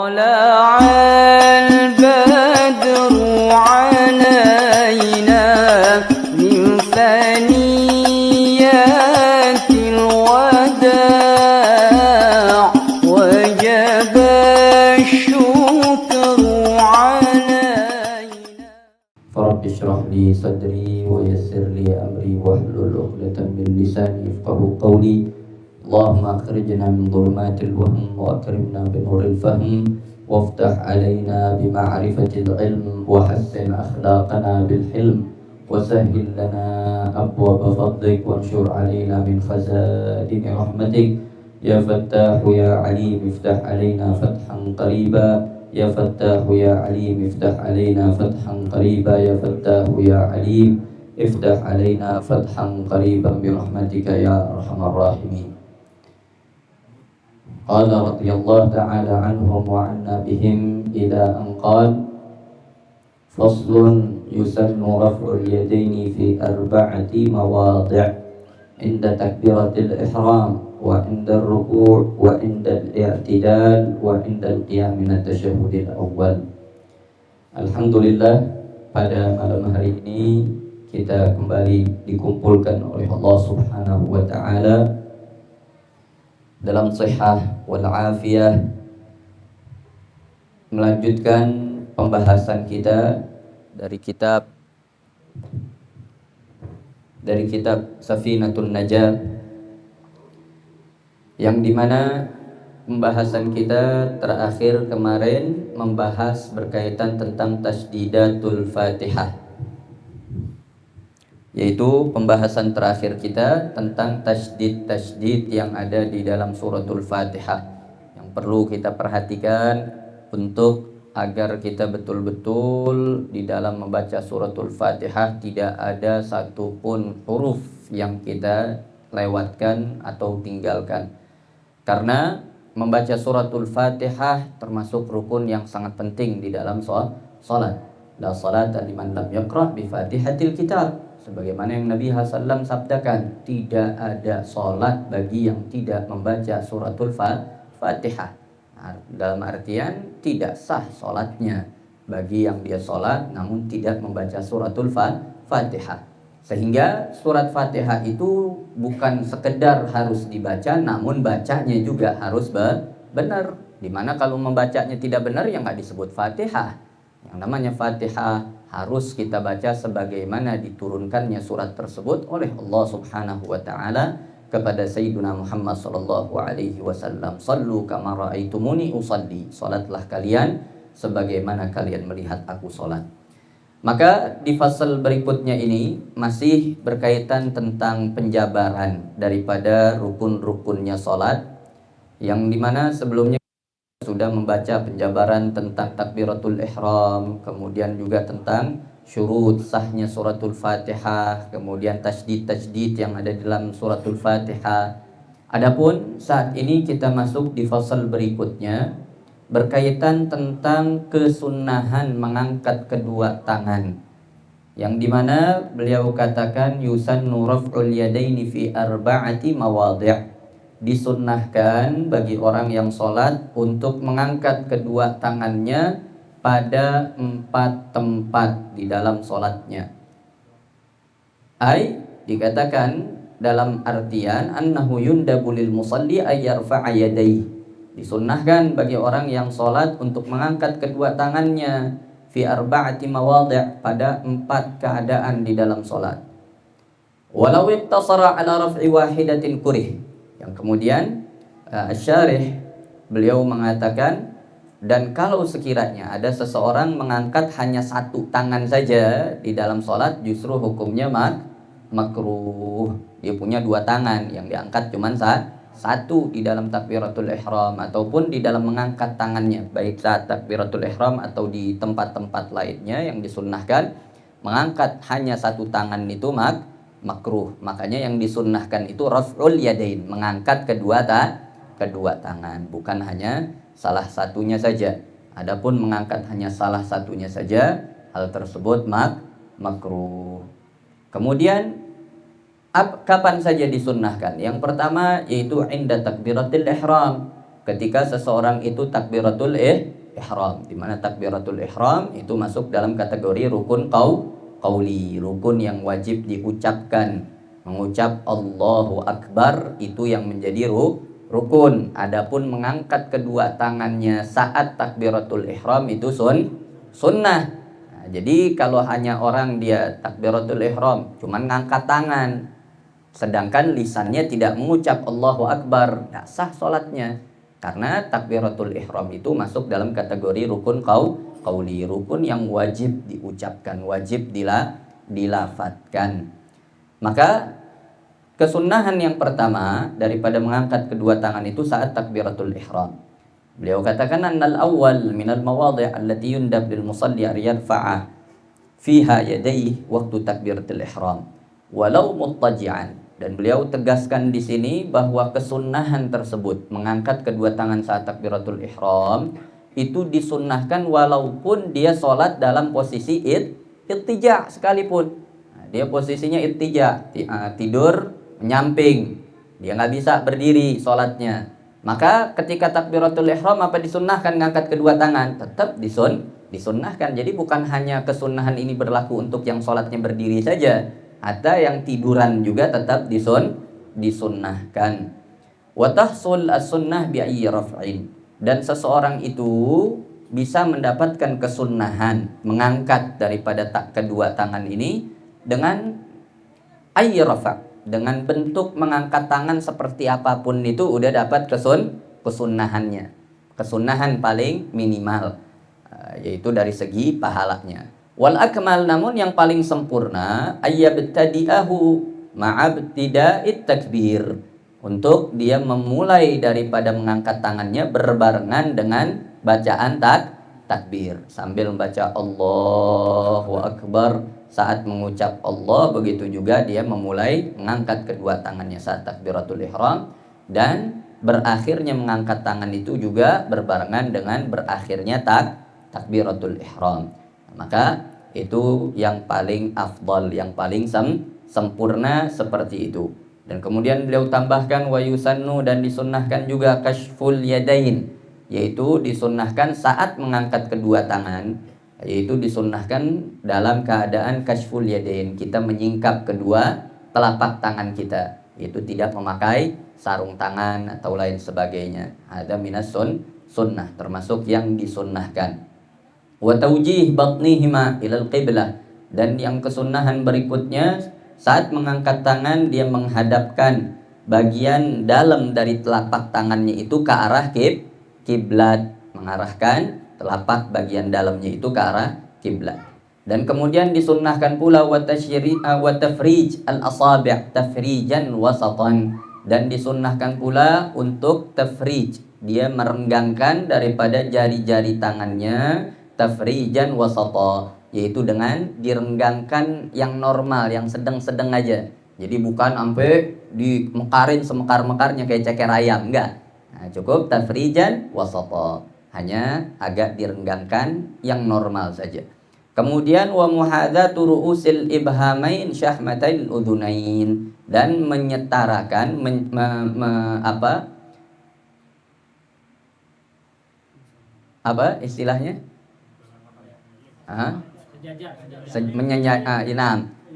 طلع البدر علينا من ثنيات الوداع وجب الشكر علينا. فرب اشرح لي صدري ويسر لي أمري واحلل عقدة من لساني يفقهوا قولي. اللهم أخرجنا من ظلمات الوهم وأكرمنا بنور الفهم وافتح علينا بمعرفة العلم وحسن أخلاقنا بالحلم وسهل لنا أبواب فضلك وانشر علينا من خزائن رحمتك. يا فتاح يا عليم افتح علينا فتحا قريبا. يا فتاح يا عليم افتح علينا فتحا قريبا. يا فتاح يا عليم افتح علينا فتحا قريبا برحمتك يا أرحم الراحمين. قال رضي الله تعالى عنهم وعنا بهم إلى أن قال: فصل يسن رفع اليدين في 4 مواضع: عند تكبيرة الإحرام وعند الركوع وعند الاعتدال وعند القيام من التشهد الأول. Alhamdulillah, pada malam hari ini kita kembali dikumpulkan oleh Allah Subhanahu wa Ta'ala dalam sihah wal afiyah, melanjutkan pembahasan kita dari kitab Safinatun Najah, yang dimana pembahasan kita terakhir kemarin membahas berkaitan tentang tasdidatul Fatihah, yaitu pembahasan terakhir kita tentang tasdid yang ada di dalam suratul Fatihah, yang perlu kita perhatikan untuk agar kita betul-betul di dalam membaca suratul Fatihah tidak ada satupun huruf yang kita lewatkan atau tinggalkan. Karena membaca suratul Fatihah termasuk rukun yang sangat penting di dalam salat. La salata liman lam yaqra bi Fatihatil Kitab. Sebagaimana yang Nabi SAW sabdakan, tidak ada salat bagi yang tidak membaca suratul Fatihah. Dalam artian tidak sah salatnya bagi yang dia salat namun tidak membaca suratul Fatihah. Sehingga surat Fatihah itu bukan sekedar harus dibaca, namun bacanya juga harus benar. Dimana kalau membacanya tidak benar ya nggak disebut Fatihah. Yang namanya Fatihah harus kita baca sebagaimana diturunkannya surat tersebut oleh Allah Subhanahu wa Ta'ala kepada Sayyidina Muhammad sallallahu alaihi wasallam. Sallu kama ra'aitumuni usalli. Salatlah kalian sebagaimana kalian melihat aku salat. Maka di fasal berikutnya ini masih berkaitan tentang penjabaran daripada rukun-rukunnya salat, yang dimana sebelumnya sudah membaca penjabaran tentang takbiratul ihram, kemudian juga tentang syurut sahnya suratul Fatihah, kemudian tajdid yang ada dalam suratul Fatihah. Adapun saat ini kita masuk di fasal berikutnya berkaitan tentang kesunahan mengangkat kedua tangan, yang dimana beliau katakan yusannu raf'ul yadaini fi 4 mawadhi'. Disunnahkan bagi orang yang sholat untuk mengangkat kedua tangannya pada 4 tempat di dalam sholatnya. Dikatakan dalam artian annahu yundabu lil musalli ay yarfa'a yadayhi. Disunnahkan bagi orang yang sholat untuk mengangkat kedua tangannya fi 4 mawadhi' pada 4 keadaan di dalam sholat. Walau iktasara ala raf'i wahidatin kurih. Yang kemudian Syarih beliau mengatakan, dan kalau sekiranya ada seseorang mengangkat hanya 1 tangan saja di dalam sholat, justru hukumnya makruh. Dia punya 2 tangan, yang diangkat cuma 1 di dalam takbiratul ihram ataupun di dalam mengangkat tangannya, baik saat takbiratul ihram atau di tempat-tempat lainnya yang disunnahkan. Mengangkat hanya 1 tangan itu makruh. Makanya yang disunnahkan itu raf'ul yadain, mengangkat kedua tangan, bukan hanya salah satunya saja. Adapun mengangkat hanya salah satunya saja, hal tersebut makruh. Kemudian kapan saja disunnahkan? Yang pertama yaitu inda takbiratul ihram, ketika seseorang itu takbiratul ihram, di mana takbiratul ihram itu masuk dalam kategori rukun qauli, rukun yang wajib diucapkan. Mengucap Allahu Akbar itu yang menjadi rukun. Adapun mengangkat kedua tangannya saat takbiratul ihram itu sunnah. Nah, jadi kalau hanya orang dia takbiratul ihram cuman ngangkat tangan, sedangkan lisannya tidak mengucap Allahu Akbar, tidak sah sholatnya. Karena takbiratul ihram itu masuk dalam kategori rukun qauli, rukun yang wajib diucapkan, wajib dilafatkan. Maka kesunahan yang pertama daripada mengangkat kedua tangan itu saat takbiratul ihram. Beliau katakan annal awwal minal mawadhi' allati yundab lil musalli an yarfa'a fiha yadayhi waktu takbiratul ihram walau muttaji'an. Dan beliau tegaskan di sini bahwa kesunahan tersebut mengangkat kedua tangan saat takbiratul ihram itu disunnahkan walaupun dia sholat dalam posisi ittija sekalipun. Nah, dia posisinya ittija, tidur menyamping, dia nggak bisa berdiri sholatnya. Maka ketika takbiratul ihram apa disunnahkan ngangkat kedua tangan? Tetap disunnahkan. Jadi bukan hanya kesunahan ini berlaku untuk yang sholatnya berdiri saja, ada yang tiduran juga tetap disunnahkan. Wa tahsul as-sunnah bi ayyi raf'in. Dan seseorang itu bisa mendapatkan kesunahan mengangkat daripada kedua tangan ini dengan ayyi raf', dengan bentuk mengangkat tangan seperti apapun itu udah dapat kesunahannya. Kesunahan paling minimal yaitu dari segi pahalanya. Wal akmal, namun yang paling sempurna ayyabtadi'ahu ma'abtida'it takbir, untuk dia memulai daripada mengangkat tangannya berbarengan dengan bacaan takbir, sambil membaca Allahu Akbar saat mengucap Allah, begitu juga dia memulai mengangkat kedua tangannya saat takbiratul ihram, dan berakhirnya mengangkat tangan itu juga berbarengan dengan berakhirnya takbiratul ihram. Maka itu yang paling afdal, yang paling sempurna seperti itu. Dan kemudian beliau tambahkan wa yusannu, dan disunnahkan juga kashful yadain, yaitu disunnahkan saat mengangkat kedua tangan, yaitu disunnahkan dalam keadaan kashful yadain, kita menyingkap kedua telapak tangan kita, yaitu tidak memakai sarung tangan atau lain sebagainya. Ada minas sunnah, termasuk yang disunnahkan. Wa tawjih batnihima ilal qiblah, dan yang kesunahan berikutnya saat mengangkat tangan dia menghadapkan bagian dalam dari telapak tangannya itu ke arah kiblat, mengarahkan telapak bagian dalamnya itu ke arah kiblat. Dan kemudian disunnahkan pula wa tafrij al-asabi' tafrijan wasatan, dan disunnahkan pula untuk tafrij, dia merenggangkan daripada jari-jari tangannya tafrijan wasata, yaitu dengan direnggangkan yang normal, yang sedang-sedang aja. Jadi bukan sampai dimekarin semekar-mekarnya kayak ceker ayam, enggak. Nah, cukup tafrijan wasata, hanya agak direnggangkan yang normal saja. Kemudian wa muhadzatu ru'usil ibhamain syahmatil udhunain, dan menyetarakan apa istilahnya?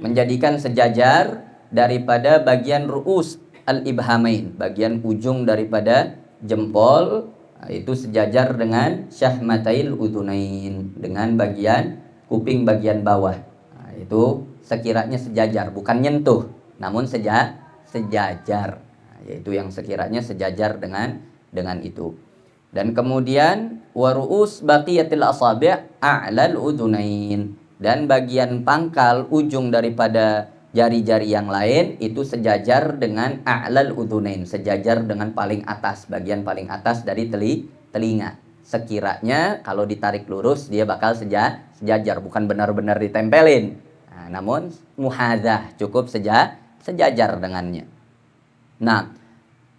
Menjadikan sejajar daripada bagian ru'us al-ibhamain, bagian ujung daripada jempol, itu sejajar dengan syahmatail udhunain, dengan bagian kuping bagian bawah. Nah, itu sekiranya sejajar, bukan nyentuh, namun sejajar. Nah, yaitu yang sekiranya sejajar dengan itu. Dan kemudian waru'us baqiyatil asabi' a'lal udhunain, dan bagian pangkal ujung daripada jari-jari yang lain itu sejajar dengan a'lal udhunain, sejajar dengan paling atas, bagian paling atas dari telinga. Sekiranya kalau ditarik lurus dia bakal sejajar, bukan benar-benar ditempelin. Nah, namun muhadzah, cukup sejajar dengannya. Nah,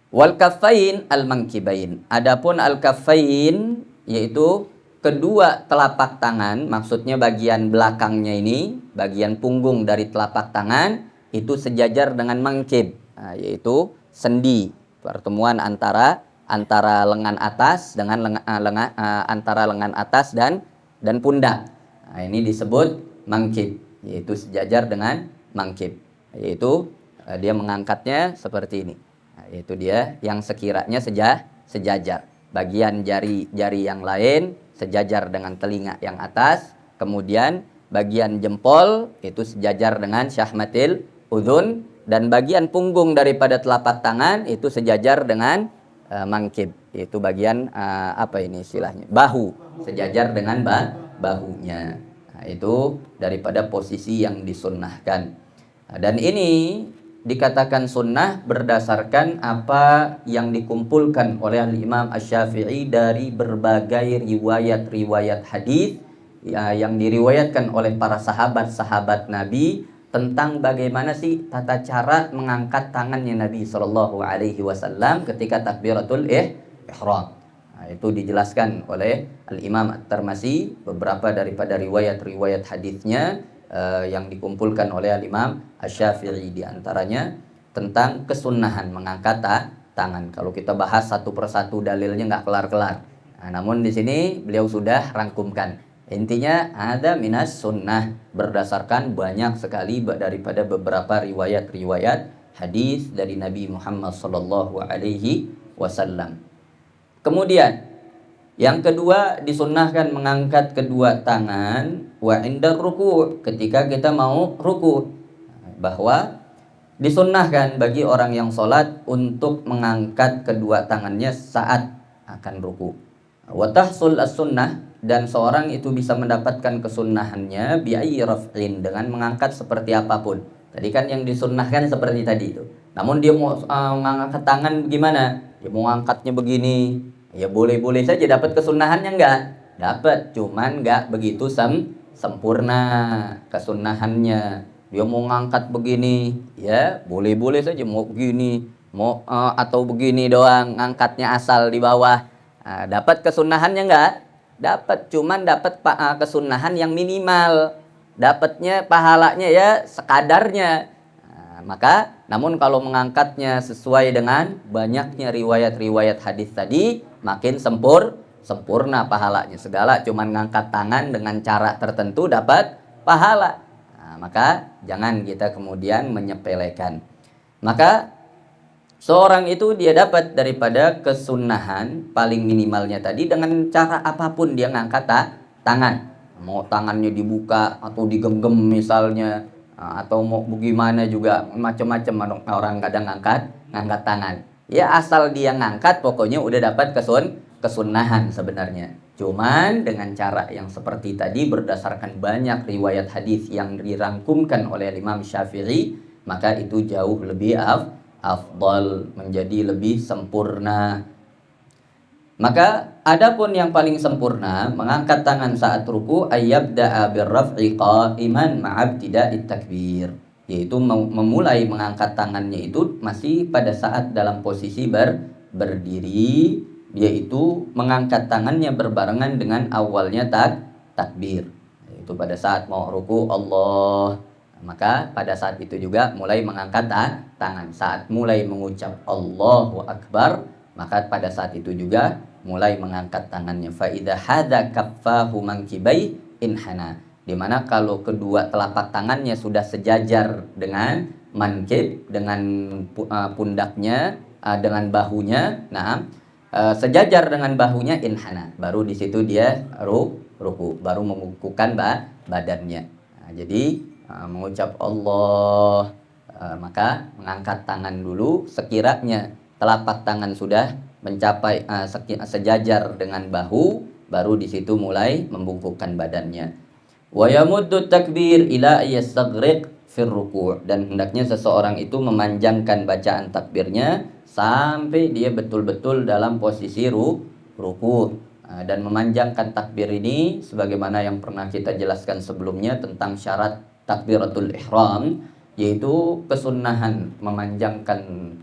wal kaffain al mankibain, adapun al kaffain yaitu kedua telapak tangan, maksudnya bagian belakangnya ini, bagian punggung dari telapak tangan itu sejajar dengan mangkib, nah, yaitu sendi, pertemuan antara antara lengan atas dengan antara lengan atas dan pundak. Nah, ini disebut mangkib, yaitu sejajar dengan mangkib, yaitu dia mengangkatnya seperti ini. Nah, yaitu dia yang sekiranya sejajar. Bagian jari-jari yang lain sejajar dengan telinga yang atas, kemudian bagian jempol itu sejajar dengan syahmatil udhun, dan bagian punggung daripada telapak tangan itu sejajar dengan mangkib, yaitu bagian apa ini istilahnya, bahu, sejajar dengan bahunya. Nah, itu daripada posisi yang disunnahkan. Nah, dan ini dikatakan sunnah berdasarkan apa yang dikumpulkan oleh Imam Asy-Syafi'i dari berbagai riwayat-riwayat hadis yang diriwayatkan oleh para sahabat-sahabat Nabi tentang bagaimana sih tata cara mengangkat tangannya Nabi Shallallahu Alaihi Wasallam ketika takbiratul ihram. Nah, itu dijelaskan oleh Al-Imam At-Tirmidzi, beberapa daripada riwayat-riwayat hadisnya yang dikumpulkan oleh Al-Imam Asy-Syafi'i, diantaranya tentang kesunahan mengangkat tangan. Kalau kita bahas satu persatu dalilnya nggak kelar-kelar. Nah, namun di sini beliau sudah rangkumkan. Intinya ada minas sunnah berdasarkan banyak sekali daripada beberapa riwayat-riwayat hadis dari Nabi Muhammad sallallahu alaihi wasallam. Kemudian yang kedua, disunnahkan mengangkat kedua tangan wa indar ruku', ketika kita mau ruku', bahwa disunnahkan bagi orang yang sholat untuk mengangkat kedua tangannya saat akan ruku'. Wa tahsul as-sunnah, dan seorang itu bisa mendapatkan kesunnahannya bi'ayyi raf'in, dengan mengangkat seperti apapun. Tadi kan yang disunnahkan seperti tadi itu. Namun dia mau mengangkat tangan gimana? Dia mau angkatnya begini, ya boleh-boleh saja, dapat kesunnahannya enggak? Dapat, cuman enggak begitu sempurna kesunnahannya. Dia mau ngangkat begini, ya boleh-boleh saja, mau begini, mau atau begini doang, ngangkatnya asal di bawah. Nah, dapat kesunnahannya enggak? Dapat, cuman dapat kesunnahan yang minimal. Dapatnya pahalanya ya sekadarnya. Nah, maka namun kalau mengangkatnya sesuai dengan banyaknya riwayat-riwayat hadis tadi, makin sempurna pahalanya. Segala cuman ngangkat tangan dengan cara tertentu dapat pahala. Nah, maka jangan kita kemudian menyepelekan. Maka seorang itu dia dapat daripada kesunahan paling minimalnya tadi dengan cara apapun dia ngangkat tangan. Mau tangannya dibuka atau digenggam misalnya, atau mau bagaimana juga, macam-macam orang kadang ngangkat tangan. Ya asal dia ngangkat pokoknya udah dapat kesunahan sebenarnya. Cuman dengan cara yang seperti tadi berdasarkan banyak riwayat hadis yang dirangkumkan oleh Imam Syafi'i, maka itu jauh lebih afdal, menjadi lebih sempurna. Maka adapun yang paling sempurna mengangkat tangan saat ruku ayyabda'a birraf'i qa'iman ma'abtida'it takbir, yaitu memulai mengangkat tangannya itu masih pada saat dalam posisi berdiri, yaitu mengangkat tangannya berbarengan dengan awalnya takbir, yaitu pada saat mau ruku Allah, maka pada saat itu juga mulai mengangkat tangan. Saat mulai mengucap Allahu Akbar, maka pada saat itu juga mulai mengangkat tangannya. Fa idza hadza kaffahu mankibai inhana, di mana kalau kedua telapak tangannya sudah sejajar dengan mankib, dengan pundaknya, dengan bahunya, sejajar dengan bahunya, inhana, baru di situ dia ruku, baru membungkukkan badannya. Nah, jadi mengucap Allah, maka mengangkat tangan dulu, sekiranya telapak tangan sudah mencapai sejajar dengan bahu, baru di situ mulai membungkukkan badannya. Wa yamuddu takbir ila yastaghriq fir ruku', dan hendaknya seseorang itu memanjangkan bacaan takbirnya sampai dia betul-betul dalam posisi ruku'. Dan memanjangkan takbir ini sebagaimana yang pernah kita jelaskan sebelumnya tentang syarat takbiratul ihram, yaitu kesunahan memanjangkan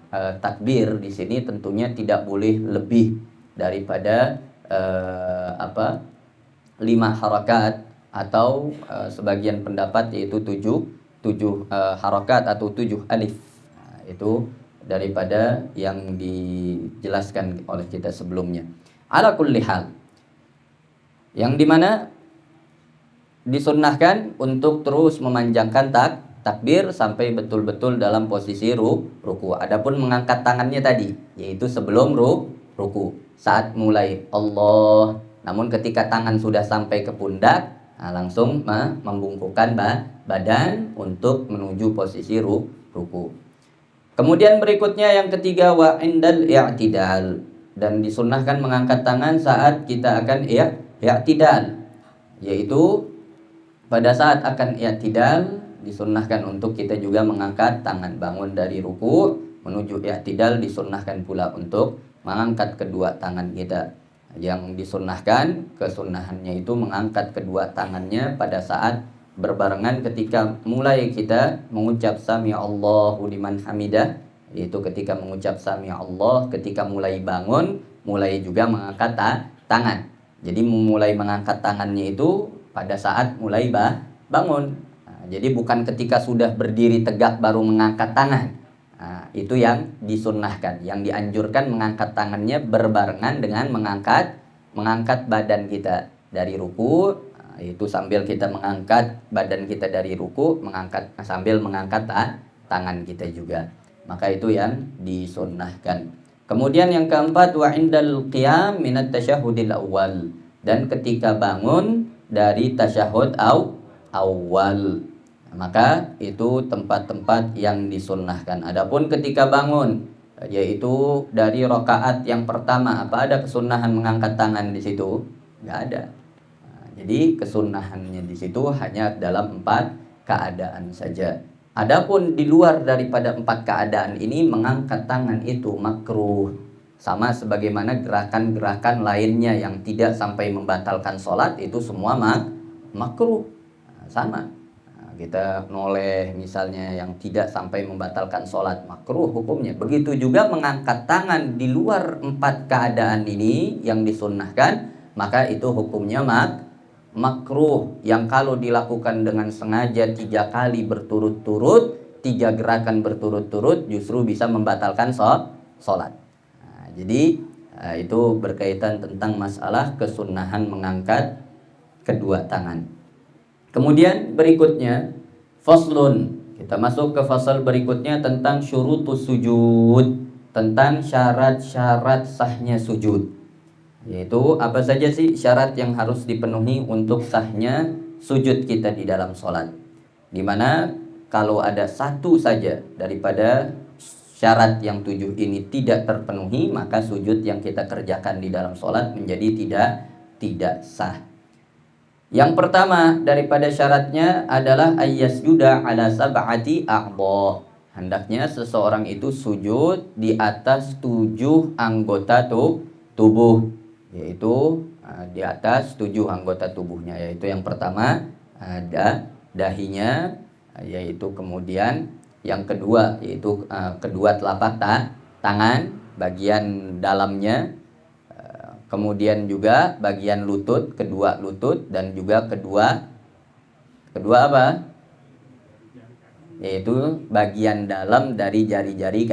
takbir di sini tentunya tidak boleh lebih daripada 5 harakat, atau sebagian pendapat yaitu 7 harakat atau 7 alif. Nah, itu daripada yang dijelaskan oleh kita sebelumnya. Ala kulli hal, yang dimana disunnahkan untuk terus memanjangkan takbir sampai betul-betul dalam posisi ruku. Adapun mengangkat tangannya tadi, yaitu sebelum ruku, saat mulai Allah. Namun ketika tangan sudah sampai ke pundak, langsung membungkukkan badan untuk menuju posisi ruku. Kemudian berikutnya yang ketiga, wa indal i'tidal, dan disunnahkan mengangkat tangan saat kita akan i'tidal, yaitu pada saat akan i'tidal disunnahkan untuk kita juga mengangkat tangan. Bangun dari ruku menuju i'tidal disunnahkan pula untuk mengangkat kedua tangan kita. Yang disunnahkan, kesunnahannya itu mengangkat kedua tangannya pada saat berbarengan ketika mulai kita mengucap sami Allahu liman hamidah, yaitu ketika mengucap sami Allah, ketika mulai bangun, mulai juga mengangkat tangan. Jadi memulai mengangkat tangannya itu pada saat mulai bangun. Jadi bukan ketika sudah berdiri tegak baru mengangkat tangan. Itu yang disunnahkan. Yang dianjurkan mengangkat tangannya berbarengan dengan mengangkat badan kita dari ruku. Itu sambil kita mengangkat badan kita dari ruku, sambil mengangkat tangan kita juga. Maka itu yang disunnahkan. Kemudian yang keempat, wa indal qiyam minat tasyahudil awal, dan ketika bangun dari tasyahud awal, maka itu tempat-tempat yang disunnahkan. Adapun ketika bangun, yaitu dari rakaat yang pertama, apa ada kesunnahan mengangkat tangan di situ? Nggak ada. Jadi kesunnahannya di situ hanya dalam 4 keadaan saja. Adapun di luar daripada 4 keadaan ini, mengangkat tangan itu makruh. Sama sebagaimana gerakan-gerakan lainnya yang tidak sampai membatalkan sholat, itu semua makruh. Sama. Kita noleh misalnya yang tidak sampai membatalkan sholat, makruh hukumnya. Begitu juga mengangkat tangan di luar 4 keadaan ini yang disunnahkan, maka itu hukumnya makruh. Yang kalau dilakukan dengan sengaja 3 kali berturut-turut, 3 gerakan berturut-turut, justru bisa membatalkan sholat. Jadi itu berkaitan tentang masalah kesunnahan mengangkat kedua tangan. Kemudian berikutnya, faslun. Kita masuk ke fasal berikutnya tentang syurutus sujud, tentang syarat-syarat sahnya sujud. Yaitu apa saja sih syarat yang harus dipenuhi untuk sahnya sujud kita di dalam sholat. Dimana kalau ada satu saja daripada syarat yang 7 ini tidak terpenuhi, maka sujud yang kita kerjakan di dalam sholat menjadi tidak sah. Yang pertama daripada syaratnya adalah ayyasjuda ala sab'ati a'dha. Hendaknya seseorang itu sujud di atas 7 anggota tubuh, yaitu di atas 7 anggota tubuhnya, yaitu yang pertama dahinya, yaitu kemudian yang kedua yaitu kedua telapak tangan bagian dalamnya, kemudian juga bagian lutut, kedua lutut, dan juga kedua apa? Yaitu bagian dalam dari jari-jari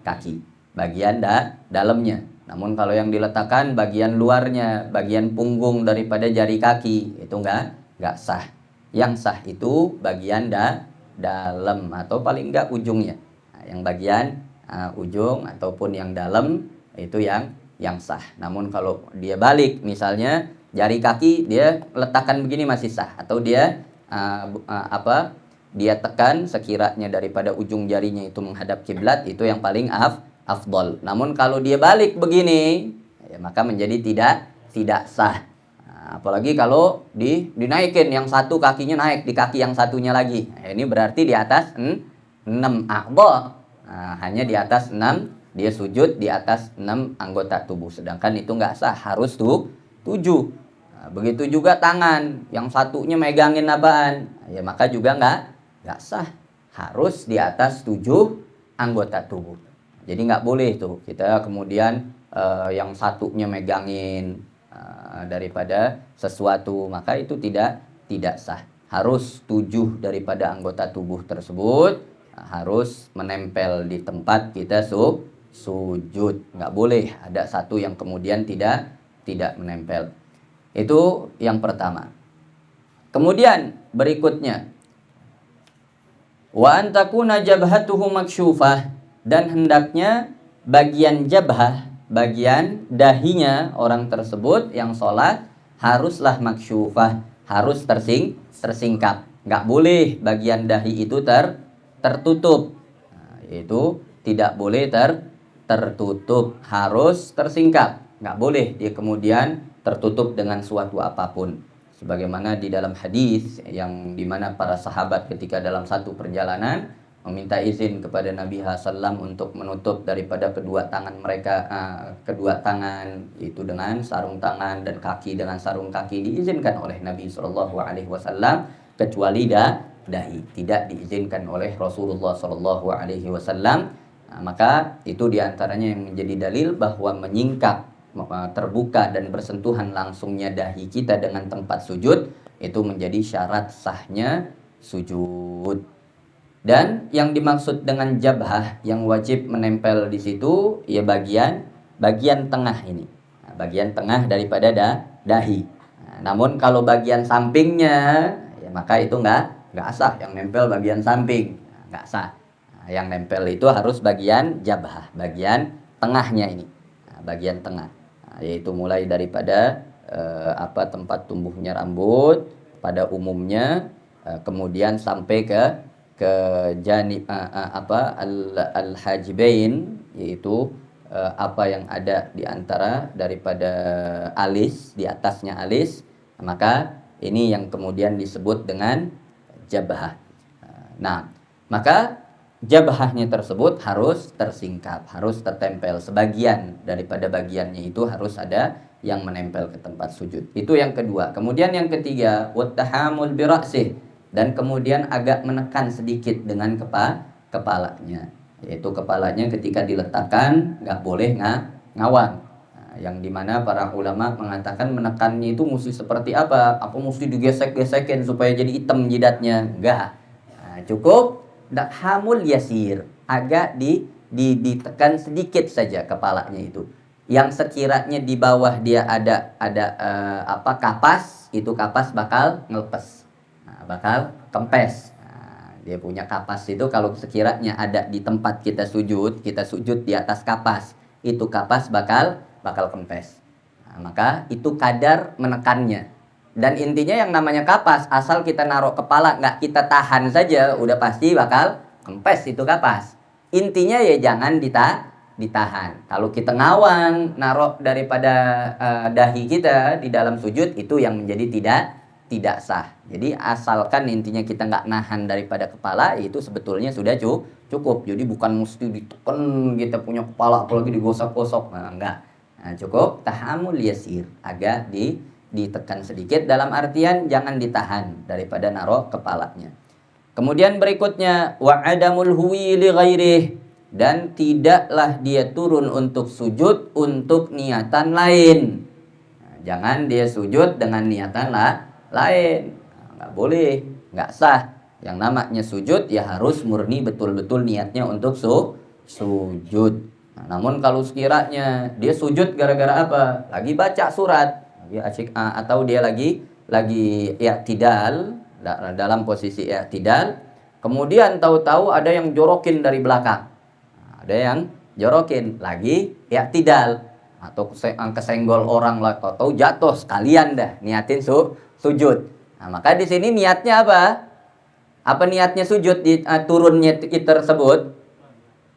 kaki, bagian dalamnya. Namun kalau yang diletakkan bagian luarnya, bagian punggung daripada jari kaki, itu enggak sah. Yang sah itu bagian dalam atau paling enggak ujungnya. Yang bagian ujung ataupun yang dalam itu yang sah. Namun kalau dia balik, misalnya jari kaki dia letakkan begini masih sah, atau dia dia tekan sekiranya daripada ujung jarinya itu menghadap kiblat, itu yang paling afdol. Namun kalau dia balik begini, ya, maka menjadi tidak sah. Apalagi kalau dinaikin, yang satu kakinya naik di kaki yang satunya lagi. Ini berarti di atas 6 a'dha. Hanya di atas 6, dia sujud di atas 6 anggota tubuh. Sedangkan itu nggak sah, harus 7. Begitu juga tangan, yang satunya megangin apaan, ya maka juga nggak sah, harus di atas 7 anggota tubuh. Jadi nggak boleh tuh kita kemudian yang satunya megangin daripada sesuatu, maka itu tidak sah. Harus 7 daripada anggota tubuh tersebut harus menempel di tempat kita sujud. Nggak boleh ada satu yang kemudian tidak menempel. Itu yang pertama. Kemudian berikutnya, wa antakuna jabhatuhu maksyufah, dan hendaknya bagian jabhah, bagian dahinya orang tersebut yang sholat haruslah maksyufah, harus tersingkap. Nggak boleh bagian dahi itu tertutup. Nah, itu tidak boleh tertutup, harus tersingkap. Nggak boleh dia kemudian tertutup dengan suatu apapun. Sebagaimana di dalam hadis yang dimana para sahabat ketika dalam satu perjalanan meminta izin kepada Nabi SAW untuk menutup daripada kedua tangan mereka, kedua tangan itu dengan sarung tangan dan kaki dengan sarung kaki, diizinkan oleh Nabi SAW kecuali dahi, tidak diizinkan oleh Rasulullah SAW. Maka itu diantaranya yang menjadi dalil bahwa menyingkap, terbuka dan bersentuhan langsungnya dahi kita dengan tempat sujud itu menjadi syarat sahnya sujud. Dan yang dimaksud dengan jabhah yang wajib menempel di situ ya bagian tengah ini, bagian tengah daripada dahi. Namun kalau bagian sampingnya ya maka itu nggak sah, yang nempel bagian samping nggak sah. Yang nempel itu harus bagian jabhah, bagian tengahnya ini, bagian tengah, yaitu mulai daripada tempat tumbuhnya rambut pada umumnya, kemudian sampai ke janib al-hajibain, yaitu apa yang ada di antara daripada alis, di atasnya alis, maka ini yang kemudian disebut dengan jabhah. Nah, maka jabhahnya tersebut harus tersingkap, harus tertempel. Sebagian daripada bagiannya itu harus ada yang menempel ke tempat sujud. Itu yang kedua. Kemudian yang ketiga, wattahamul bira'sih, dan kemudian agak menekan sedikit dengan kepalanya. Yaitu kepalanya ketika diletakkan nggak boleh ngawang. Yang dimana para ulama mengatakan menekannya itu mesti seperti apa? Apa mesti digesek-gesekin supaya jadi hitam jidatnya? Enggak. Cukup hamul yasir, agak ditekan sedikit saja kepalanya itu. Yang sekiranya di bawah dia ada kapas, itu kapas bakal ngelepes, bakal kempes. Dia punya kapas itu kalau sekiranya ada di tempat kita sujud di atas kapas, itu kapas bakal kempes. Maka itu kadar menekannya. Dan intinya yang namanya kapas, asal kita naruh kepala nggak kita tahan saja, udah pasti bakal kempes itu kapas. Intinya ya jangan ditahan. Kalau kita ngawang, naruh daripada dahi kita di dalam sujud, itu yang menjadi tidak sah. Jadi asalkan intinya kita nggak nahan daripada kepala, itu sebetulnya sudah cukup. Jadi bukan mesti ditekan kita punya kepala apalagi digosok-gosok, enggak. Cukup tahamul yasir, agak ditekan sedikit, dalam artian jangan ditahan daripada naruh kepalanya. Kemudian berikutnya wa adamul huwi li ghairih, dan tidaklah dia turun untuk sujud untuk niatan lain. Jangan dia sujud dengan niatan lain. Nggak boleh, nggak sah. Yang namanya sujud ya harus murni betul-betul niatnya untuk sujud. Namun kalau sekiranya dia sujud gara-gara apa? Lagi baca surat, atau dia lagi i'tidal, dalam posisi i'tidal, kemudian tahu-tahu ada yang jorokin dari belakang. Ada yang jorokin lagi i'tidal, atau kesenggol orang lah, tahu jatuh sekalian dah niatin sujud. Maka di sini niatnya apa? Apa niatnya sujud turunnya tersebut?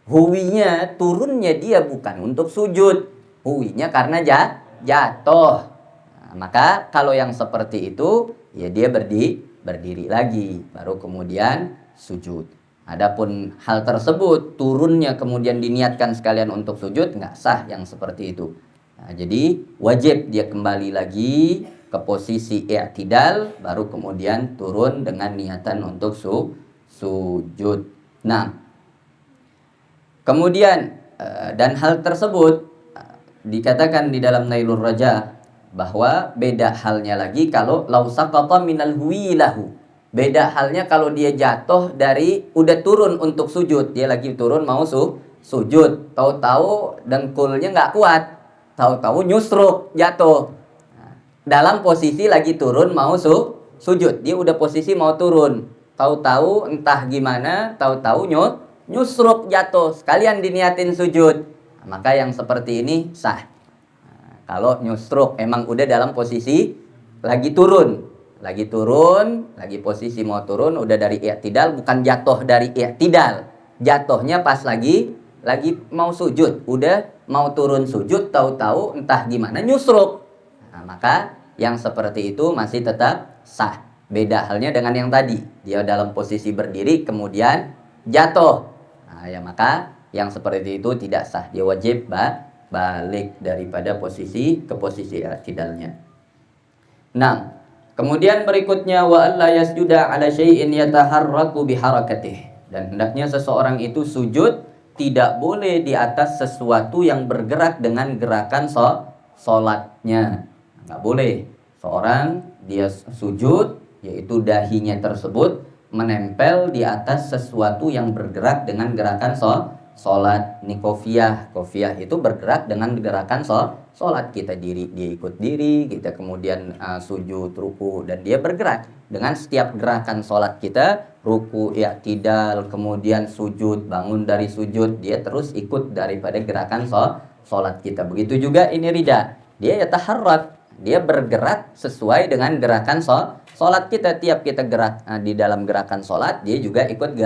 Huwinya, turunnya dia bukan untuk sujud. Huwinya karena jatuh. Maka kalau yang seperti itu, ya dia berdiri lagi, baru kemudian sujud. Adapun hal tersebut, turunnya kemudian diniatkan sekalian untuk sujud, nggak sah yang seperti itu. Jadi wajib dia kembali lagi ke posisi i'tidal, baru kemudian turun dengan niatan untuk sujud. Nah, kemudian dan hal tersebut dikatakan di dalam Nailur Raja bahwa beda halnya lagi kalau lau saqata minal huwi lahu, Beda halnya kalau dia jatuh dari udah turun untuk sujud, dia lagi turun mau sujud, tahu-tahu dengkulnya nggak kuat, tahu-tahu nyusruk jatuh. Nah, dalam posisi lagi turun mau sujud, dia udah posisi mau turun, tahu-tahu entah gimana, tahu-tahu nyusruk jatuh, sekalian diniatin sujud. Nah, maka yang seperti ini sah. Nah, kalau nyusruk emang udah dalam posisi lagi turun, lagi posisi mau turun, udah dari i'tidal, bukan jatuh dari i'tidal, jatuhnya pas lagi mau sujud, udah mau turun sujud, tahu-tahu entah gimana nyusruk. Nah, maka yang seperti itu masih tetap sah. Beda halnya dengan yang tadi, dia dalam posisi berdiri kemudian jatuh. Nah, ya maka yang seperti itu tidak sah, dia wajib balik daripada posisi ke posisi i'tidalnya. Nah, kemudian berikutnya wa alla yasjuda ala syai'in yataharraku biharakatih. Dan hendaknya seseorang itu sujud tidak boleh di atas sesuatu yang bergerak dengan gerakan salatnya. Enggak boleh. Seorang dia sujud yaitu dahinya tersebut menempel di atas sesuatu yang bergerak dengan gerakan salat. Ini kofiah itu bergerak dengan gerakan salat. Kita diri, dia ikut diri, kita kemudian sujud, ruku, dan dia bergerak dengan setiap gerakan salat kita, ruku, i'tidal, kemudian sujud, bangun dari sujud, dia terus ikut daripada gerakan salat kita. Begitu juga ini rida, dia yataharrak, dia bergerak sesuai dengan gerakan salat kita. Tiap kita gerak di dalam gerakan salat, dia juga ikut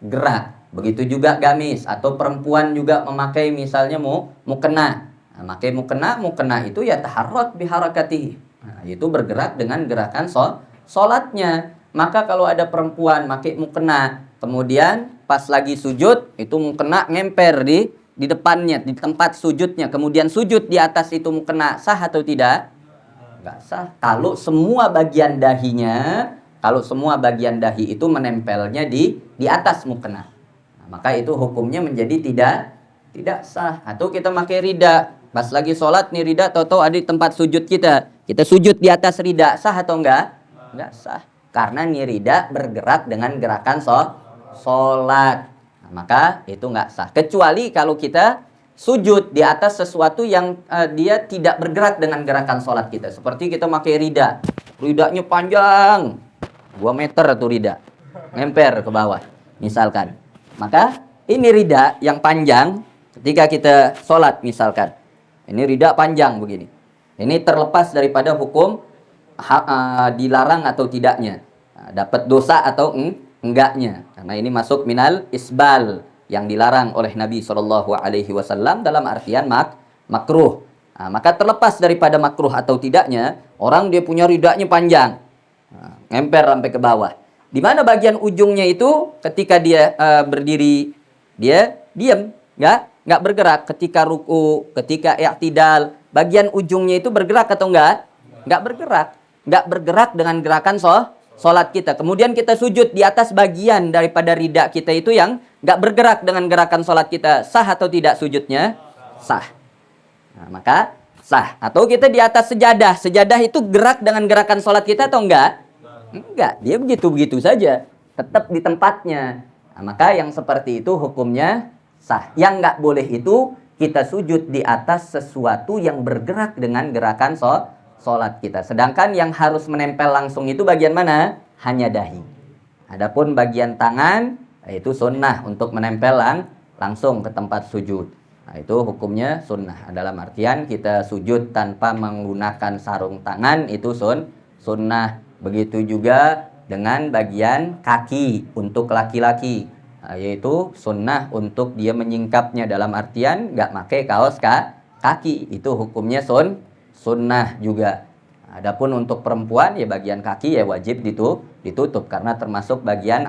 gerak. Begitu juga gamis atau perempuan juga memakai misalnya mukena. Nah, memakai mukena itu ya taharrak biharakatihi. Nah, itu bergerak dengan gerakan salatnya. Maka kalau ada perempuan pakai mukena, kemudian pas lagi sujud itu mukena ngemper di depannya, di tempat sujudnya, kemudian sujud di atas itu mukena, sah atau tidak? Enggak sah. Kalau semua bagian dahi itu menempelnya di atas mukena. Maka itu hukumnya menjadi tidak sah. Atau kita pakai rida, pas lagi sholat nih rida, tahu-tahu ada di tempat sujud kita sujud di atas rida, sah atau enggak sah, karena nih rida bergerak dengan gerakan sholat. Nah, maka itu enggak sah, kecuali kalau kita sujud di atas sesuatu yang dia tidak bergerak dengan gerakan sholat kita. Seperti kita pakai ridanya panjang 2 meter tuh rida, ngemper ke bawah misalkan. Maka ini rida yang panjang ketika kita sholat misalkan. Ini rida panjang begini. Ini terlepas daripada hukum dilarang atau tidaknya. Nah, dapat dosa atau enggaknya. Karena ini masuk minal isbal yang dilarang oleh Nabi SAW dalam artian makruh. Nah, maka terlepas daripada makruh atau tidaknya, orang dia punya ridanya panjang. Nah, ngemper sampai ke bawah. Di mana bagian ujungnya itu ketika dia berdiri dia diam, nggak bergerak. Ketika ruku, ketika i'tidal, bagian ujungnya itu bergerak atau enggak? Nggak bergerak dengan gerakan sholat kita. Kemudian kita sujud di atas bagian daripada rida kita itu yang nggak bergerak dengan gerakan sholat kita, sah atau tidak sujudnya? Sah. Nah, maka sah. Atau kita di atas sejadah itu gerak dengan gerakan sholat kita atau enggak? Enggak, dia begitu-begitu saja, tetap di tempatnya. Nah, maka yang seperti itu hukumnya sah. Yang enggak boleh itu kita sujud di atas sesuatu yang bergerak dengan gerakan sholat kita. Sedangkan yang harus menempel langsung itu bagian mana? Hanya dahi. Adapun bagian tangan, itu sunnah untuk menempel langsung ke tempat sujud. Nah, itu hukumnya sunnah. Dalam artian kita sujud tanpa menggunakan sarung tangan, itu sunnah. Begitu juga dengan bagian kaki untuk laki-laki, yaitu sunnah untuk dia menyingkapnya, dalam artian nggak pakai kaos kaki, itu hukumnya sunnah juga. Adapun untuk perempuan ya bagian kaki ya wajib ditutup karena termasuk bagian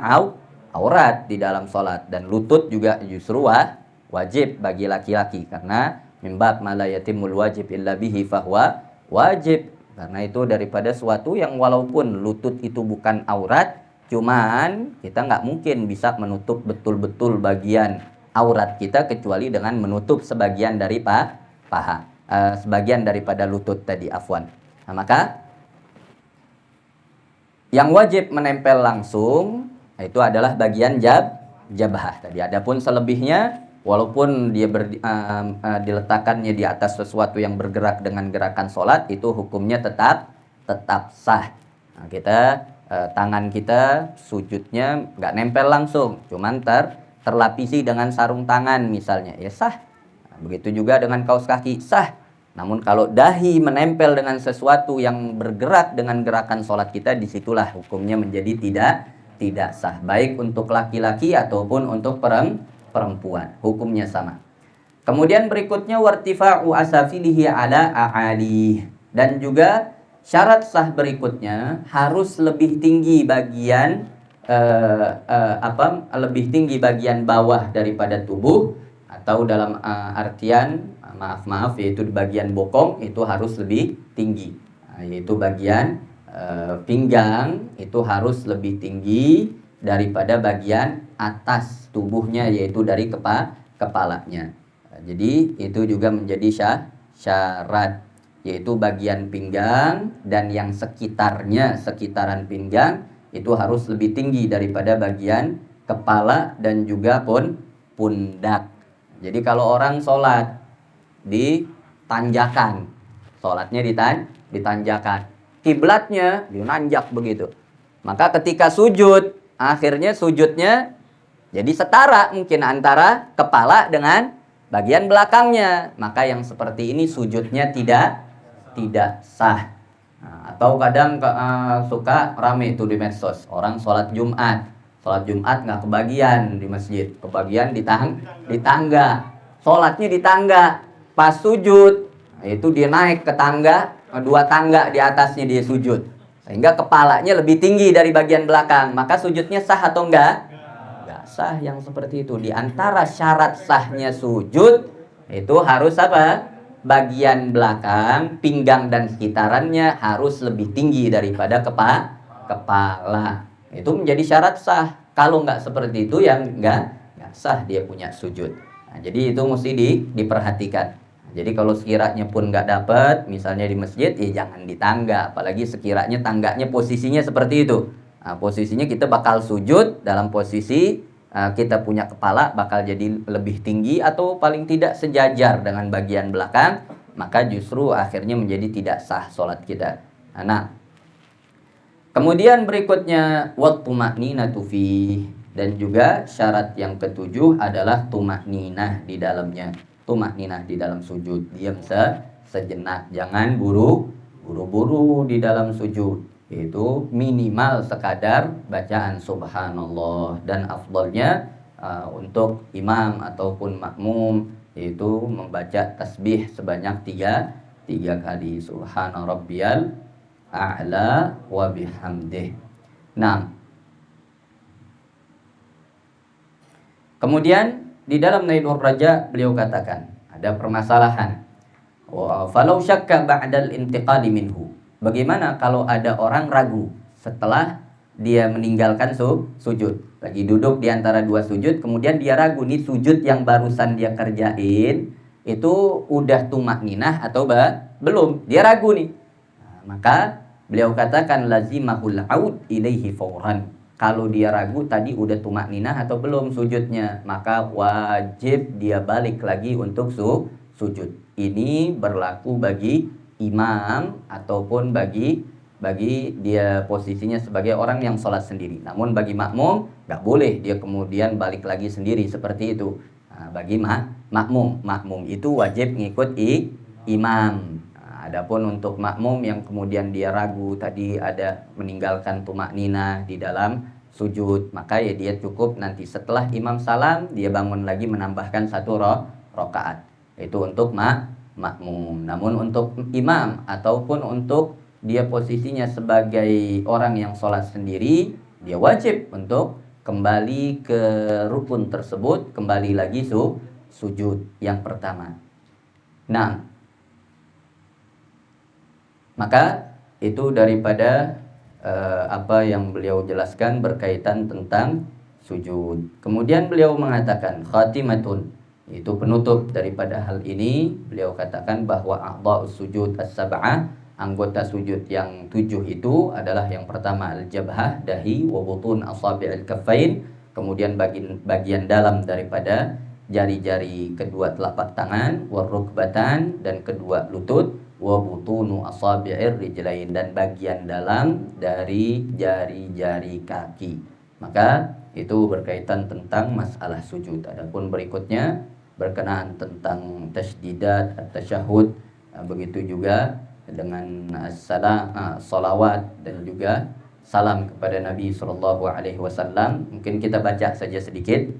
aurat di dalam sholat, dan lutut juga justru wajib bagi laki-laki karena mimbab malayatimul wajib illa bihi fahuwa wajib. Karena itu daripada suatu yang walaupun lutut itu bukan aurat, cuman kita nggak mungkin bisa menutup betul-betul bagian aurat kita kecuali dengan menutup sebagian dari paha, sebagian daripada lutut tadi, afwan. Nah, maka Yang wajib menempel langsung itu adalah bagian jabhah tadi. Adapun selebihnya walaupun dia diletakkannya di atas sesuatu yang bergerak dengan gerakan sholat, itu hukumnya tetap sah. Nah, tangan kita sujudnya nggak nempel langsung, cuman terlapisi dengan sarung tangan misalnya, ya sah. Nah, begitu juga dengan kaos kaki, sah. Namun kalau dahi menempel dengan sesuatu yang bergerak dengan gerakan sholat kita, disitulah hukumnya menjadi tidak sah. Baik untuk laki-laki ataupun untuk perempuan, hukumnya sama. Kemudian berikutnya wartifa'u asafilihi ala a'ali. Dan juga syarat sah berikutnya harus lebih tinggi bagian lebih tinggi bagian bawah daripada tubuh, atau dalam artian yaitu di bagian bokong itu harus lebih tinggi. Yaitu bagian pinggang itu harus lebih tinggi daripada bagian atas tubuhnya, yaitu dari kepalanya. Jadi itu juga menjadi syarat, yaitu bagian pinggang dan yang sekitaran pinggang itu harus lebih tinggi daripada bagian kepala dan juga pundak. Jadi kalau orang sholat ditanjakan, sholatnya ditanjakan, kiblatnya dinanjak begitu, maka ketika sujud, akhirnya sujudnya jadi setara mungkin antara kepala dengan bagian belakangnya, maka yang seperti ini sujudnya tidak sah. Nah, atau kadang suka rame itu di medsos, orang sholat Jumat nggak kebagian di masjid, kebagian di tangga, sholatnya di tangga, pas sujud itu dia naik ke tangga, 2 tangga di atasnya dia sujud, sehingga kepalanya lebih tinggi dari bagian belakang, maka sujudnya sah atau enggak sah. Yang seperti itu, di antara syarat sahnya sujud itu harus apa? Bagian belakang, pinggang dan sekitarannya harus lebih tinggi daripada kepala. Itu menjadi syarat sah. Kalau nggak seperti itu, yang nggak sah dia punya sujud. Nah, jadi itu mesti diperhatikan. Jadi kalau sekiranya pun nggak dapat, misalnya di masjid, ya jangan di tangga. Apalagi sekiranya tangganya posisinya seperti itu. Nah, posisinya kita bakal sujud dalam posisi kita punya kepala bakal jadi lebih tinggi atau paling tidak sejajar dengan bagian belakang, maka justru akhirnya menjadi tidak sah sholat kita. Nah, kemudian berikutnya waktu tumakninatu fi, dan juga syarat yang ketujuh adalah tumakninah di dalamnya. Tumakninah di dalam sujud, diam sejenak, jangan buru-buru di dalam sujud. Itu minimal sekadar bacaan subhanallah, dan afdalnya untuk imam ataupun makmum itu membaca tasbih sebanyak 3 kali, subhana rabbiyal a'la wa bihamdih. Nah, kemudian di dalam Nailur Raja beliau katakan ada permasalahan, falau syakka ba'dal intiqali minhu. Bagaimana kalau ada orang ragu setelah dia meninggalkan sujud, lagi duduk di antara 2 sujud, kemudian dia ragu nih, sujud yang barusan dia kerjain itu udah tumakninah atau belum, dia ragu nih. Nah, maka beliau katakan lazimahul aud ilaihi fauran. Kalau dia ragu tadi udah tumakninah atau belum sujudnya, maka wajib dia balik lagi untuk sujud. Ini berlaku bagi imam ataupun bagi dia posisinya sebagai orang yang sholat sendiri. Namun bagi makmum nggak boleh dia kemudian balik lagi sendiri seperti itu. Nah, bagi makmum itu wajib ngikut imam. Nah, adapun untuk makmum yang kemudian dia ragu tadi ada meninggalkan tumakninah di dalam sujud, maka ya dia cukup nanti setelah imam salam dia bangun lagi menambahkan 1 rakaat. Itu untuk makmum. Namun untuk imam ataupun untuk dia posisinya sebagai orang yang sholat sendiri, dia wajib untuk kembali ke rukun tersebut, kembali lagi sujud yang pertama. Nah, maka itu daripada apa yang beliau jelaskan berkaitan tentang sujud. Kemudian beliau mengatakan khatimatun, itu penutup daripada hal ini. Beliau katakan bahwa a'dha'us sujud as-sab'ah Anggota sujud yang 7 itu adalah yang pertama al-jabhah, dahi, wa butun asabi'il kaffain, kemudian bagian dalam daripada jari-jari kedua telapak tangan, warukbatan, dan kedua lutut, wa butunu asabi'ir rijlain, dan bagian dalam dari jari-jari kaki. Maka itu berkaitan tentang masalah sujud. Adapun berikutnya berkenaan tentang tasdidat, at-tasyahud, begitu juga dengan salawat dan juga salam kepada Nabi Shallallahu Alaihi Wasallam. Mungkin kita baca saja sedikit.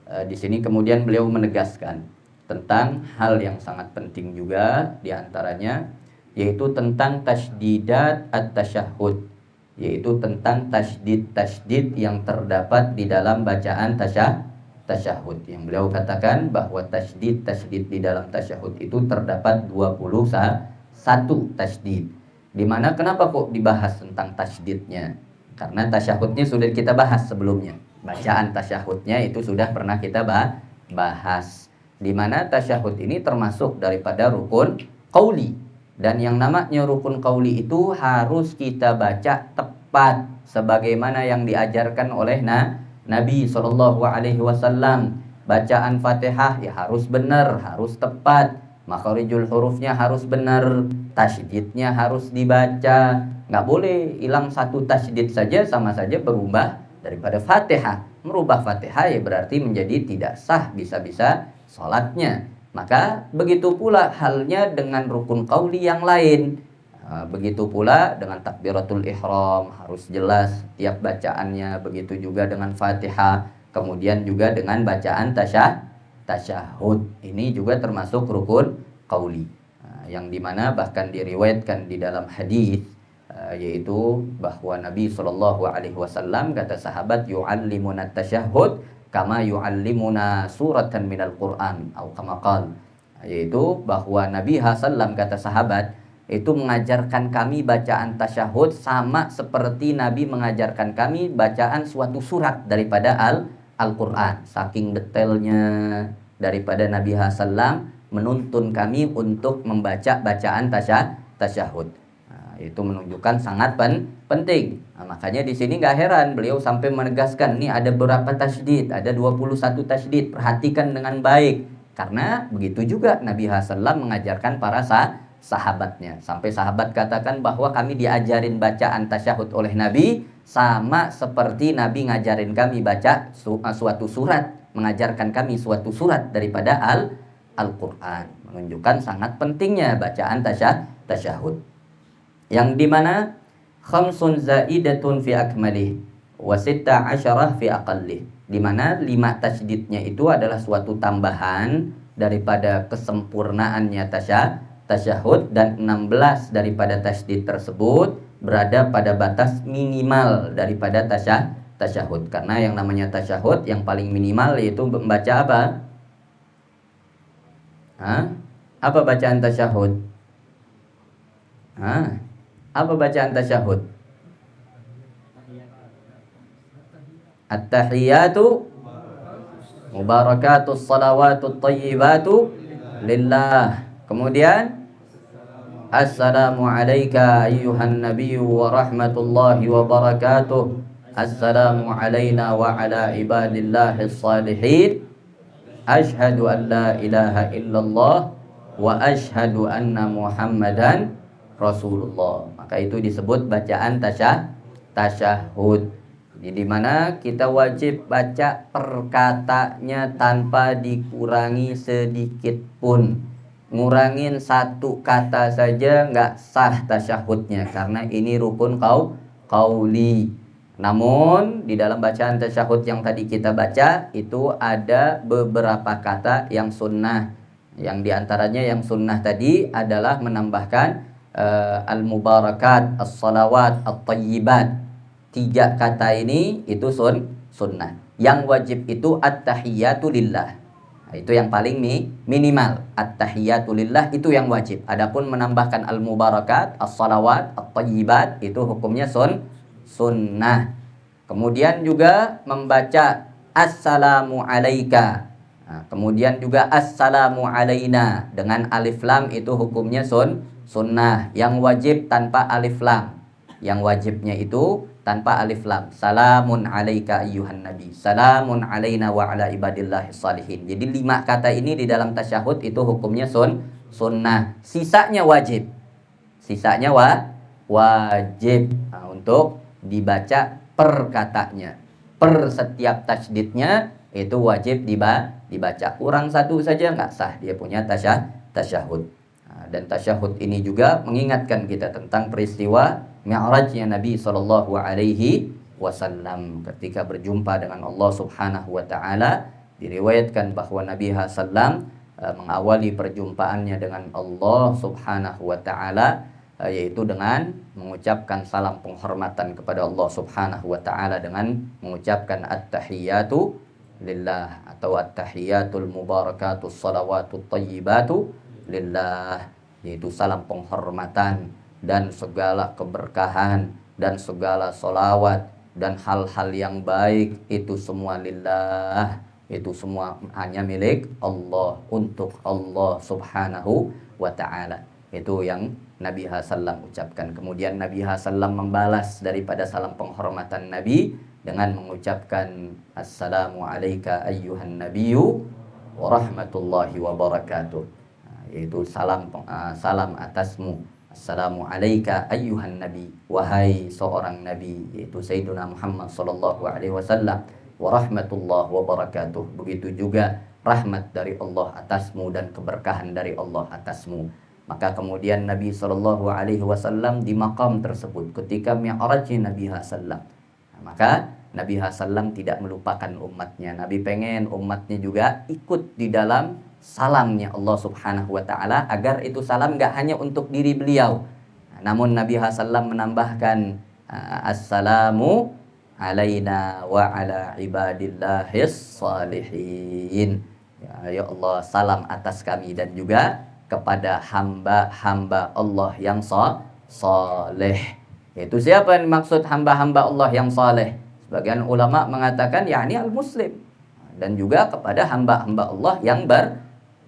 Di sini kemudian beliau menegaskan tentang hal yang sangat penting juga, diantaranya yaitu tentang tasdidat at-tasyahud, yaitu tentang tasdid yang terdapat di dalam bacaan tasyahud. Yang beliau katakan bahwa tasdid di dalam tasyahud itu terdapat 21 tasdid. Dimana kenapa kok dibahas tentang tasdidnya? Karena tasyahudnya sudah kita bahas sebelumnya. Bacaan tasyahudnya itu sudah pernah kita bahas. Dimana tasyahud ini termasuk daripada rukun qauli. Dan yang namanya rukun qauli itu harus kita baca tepat sebagaimana yang diajarkan oleh Nabi Shallallahu Alaihi Wasallam. Bacaan Fatihah ya harus benar, harus tepat. Makharijul hurufnya harus benar, tasydidnya harus dibaca. Nggak boleh hilang satu tasydid saja sama saja berubah daripada Fatihah. Merubah Fatihah ya berarti menjadi tidak sah bisa-bisa sholatnya. Maka begitu pula halnya dengan rukun qauli yang lain. Begitu pula dengan takbiratul ihram harus jelas tiap bacaannya. Begitu juga dengan Fatihah. Kemudian juga dengan bacaan tasyahud. Ini juga termasuk rukun qauli. Yang dimana bahkan diriwayatkan di dalam hadis yaitu bahwa Nabi Shallallahu Alaihi Wasallam kata sahabat yu'allimuna tasyahud kama yu'allimuna suratan minal Quran atau kama qala, yaitu bahwa Nabi Sallam kata sahabat itu mengajarkan kami bacaan tasyahud sama seperti Nabi mengajarkan kami bacaan suatu surat daripada Al-Quran. Saking detailnya daripada Nabi Sallam menuntun kami untuk membaca bacaan tasyahud. Itu menunjukkan sangat penting. Makanya di sini nggak heran beliau sampai menegaskan ini ada berapa tasydid, ada 21 tasydid. Perhatikan dengan baik. Karena begitu juga Nabi Sallam mengajarkan para sahabatnya. Sampai sahabat katakan bahwa kami diajarin bacaan tasyahud oleh Nabi sama seperti Nabi ngajarin kami baca suatu surat, mengajarkan kami suatu surat daripada Al-Quran. Menunjukkan sangat pentingnya bacaan tasyahud. Yang dimana khamsun zaidatun fi akmalih wa sitta asyarah fi aqallih. Dimana 5 tasydidnya itu adalah suatu tambahan daripada kesempurnaannya tasyahud, dan 16 daripada tasydid tersebut berada pada batas minimal daripada tasyahud. Karena yang namanya tasyahud yang paling minimal yaitu membaca apa? Apa bacaan tasyahud? Apa bacaan tasyahud? At-tahiyatu mubarakatus salawatut tayyibatu lillah. Kemudian assalamu alayka ayyuhan nabiyyu wa rahmatullahi wa barakatuh. Assalamu alayna wa ala ibadillahis salihin. Ashhadu an la ilaha illallah wa ashhadu anna Muhammadan Rasulullah. Maka itu disebut bacaan tasyahud. Di mana kita wajib baca perkataannya tanpa dikurangi sedikit pun. Ngurangin satu kata saja nggak sah tasyahudnya karena ini rukun qauli. Namun di dalam bacaan tasyahud yang tadi kita baca itu ada beberapa kata yang sunnah. Yang diantaranya yang sunnah tadi adalah menambahkan al-mubarakat, as-salawat, at-tayyibat. 3 kata ini itu sunnah. Yang wajib itu at-tahiyatu lillah. Itu yang paling minimal. At-tahiyatu lillah itu yang wajib. Adapun menambahkan al-mubarakat, as-salawat, at-tayyibat itu hukumnya sunnah. Kemudian juga membaca assalamu alaika. Kemudian juga assalamu alaina dengan alif lam itu hukumnya sunnah. Yang wajib tanpa alif lam. Yang wajibnya itu tanpa alif lam. Salamun alaika ayyuhan nabi. Salamun alaina wa ala ibadillahi salihin. Jadi 5 kata ini di dalam tasyahud itu hukumnya sunnah. Sisanya wajib. Sisanya wajib untuk dibaca per katanya. Per setiap tasydidnya itu wajib dibaca. Kurang satu saja nggak sah dia punya tasyahud. Dan tasyahud ini juga mengingatkan kita tentang peristiwa Mi'rajnya Nabi Sallallahu Alaihi Wasallam ketika berjumpa dengan Allah Subhanahu Wa Taala. Diriwayatkan bahwa Nabi Sallam mengawali perjumpaannya dengan Allah Subhanahu Wa Taala yaitu dengan mengucapkan salam penghormatan kepada Allah Subhanahu Wa Taala dengan mengucapkan at-tahiyatu lillah atau at-tahiyatul mubarakatus salawatut thayyibatu lillah, yaitu salam penghormatan dan segala keberkahan dan segala solawat dan hal-hal yang baik itu semua lillah, itu semua hanya milik Allah, untuk Allah Subhanahu Wa Ta'ala. Itu yang Nabi Sallam ucapkan. Kemudian Nabi Sallam membalas daripada salam penghormatan Nabi dengan mengucapkan assalamu alayka ayyuhan nabiyyu wa rahmatullahi wa barakatuh. Yaitu salam atasmu. Assalamu alayka ayyuhan nabi, wahai seorang nabi, yaitu Sayyidina Muhammad sallallahu alaihi wasallam, wa rahmatullahi wa barakatuh. Begitu juga rahmat dari Allah atasmu dan keberkahan dari Allah atasmu. Maka kemudian Nabi sallallahu alaihi wasallam di maqam tersebut ketika mi'rajnya Nabi sallam, maka Nabi sallam tidak melupakan umatnya. Nabi pengen umatnya juga ikut di dalam salamnya Allah Subhanahu Wa Ta'ala, agar itu salam gak hanya untuk diri beliau, namun Nabi sallam menambahkan assalamu alaina wa ala ibadillahis salihin. Ya Allah, salam atas kami dan juga kepada hamba-hamba Allah yang saleh. Itu siapa yang dimaksud hamba-hamba Allah yang saleh? Sebagian ulama mengatakan yakni al-muslim, dan juga kepada hamba-hamba Allah yang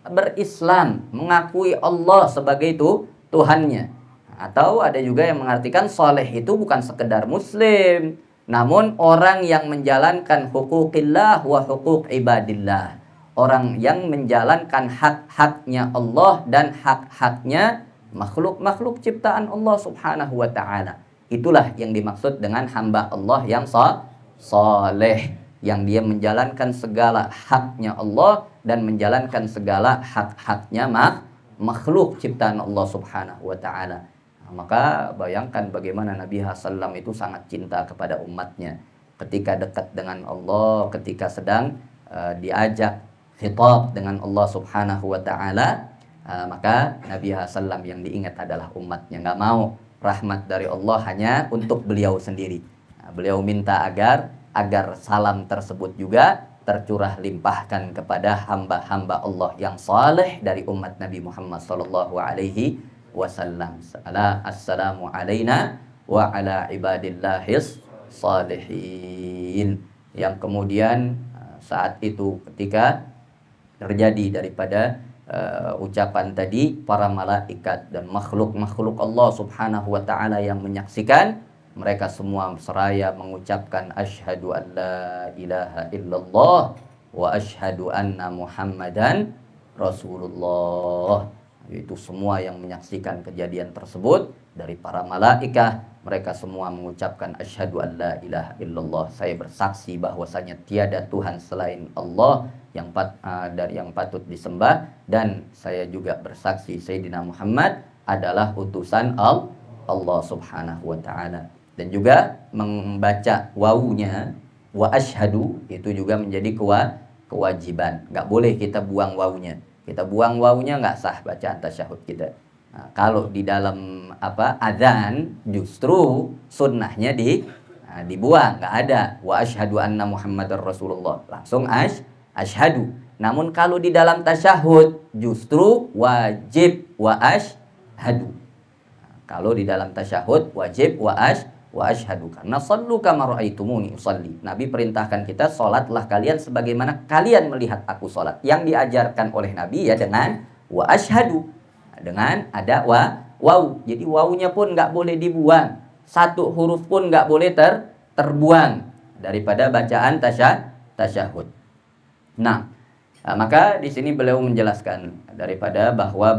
berislam, mengakui Allah sebagai itu Tuhannya. Atau ada juga yang mengartikan soleh itu bukan sekedar muslim, namun orang yang menjalankan hukukillah wa hukuk ibadillah, orang yang menjalankan hak-haknya Allah dan hak-haknya makhluk-makhluk ciptaan Allah Subhanahu Wa Ta'ala. Itulah yang dimaksud dengan hamba Allah yang soleh, yang dia menjalankan segala haknya Allah dan menjalankan segala hak-haknya makhluk ciptaan Allah Subhanahu Wa Ta'ala. Maka bayangkan bagaimana Nabi Sallam itu sangat cinta kepada umatnya. Ketika dekat dengan Allah, ketika sedang diajak khitab dengan Allah Subhanahu Wa Ta'ala, maka Nabi Sallam yang diingat adalah umatnya. Nggak mau rahmat dari Allah hanya untuk beliau sendiri. Beliau minta agar salam tersebut juga tercurah limpahkan kepada hamba-hamba Allah yang saleh dari umat Nabi Muhammad sallallahu alaihi wasallam. Assalamu alaina wa ala ibadillahis salihin. Yang kemudian saat itu ketika terjadi daripada ucapan tadi, para malaikat dan makhluk-makhluk Allah Subhanahu Wa Ta'ala yang menyaksikan, mereka semua seraya mengucapkan asyhadu an la ilaha illallah wa asyhadu anna muhammadan rasulullah. Itu semua yang menyaksikan kejadian tersebut dari para malaikat, mereka semua mengucapkan asyhadu an la ilaha illallah, saya bersaksi bahwasanya tiada Tuhan selain Allah yang patut disembah, dan saya juga bersaksi Sayyidina Muhammad adalah utusan Allah Subhanahu Wa Ta'ala. Dan juga membaca wawunya wa asyhadu itu juga menjadi kewajiban. Nggak boleh kita buang wawunya. Kita buang wawunya nggak sah bacaan tasyahud kita. Nah, kalau di dalam adzan justru sunnahnya dibuang, nggak ada wa asyhadu anna muhammadar rasulullah, langsung asyhadu. Namun kalau di dalam tasyahud justru wajib wa asyhadu. Kalau di dalam tasyahud wajib wa asyhadu, karena sallu kama ra'aitumuni usalli. Nabi perintahkan kita, salatlah kalian sebagaimana kalian melihat aku salat. Yang diajarkan oleh Nabi ya dengan wa asyhadu, dengan ada waw. Jadi wawunya pun nggak boleh dibuang. Satu huruf pun nggak boleh terbuang daripada bacaan tasyahud. Nah, maka di sini beliau menjelaskan daripada bahwa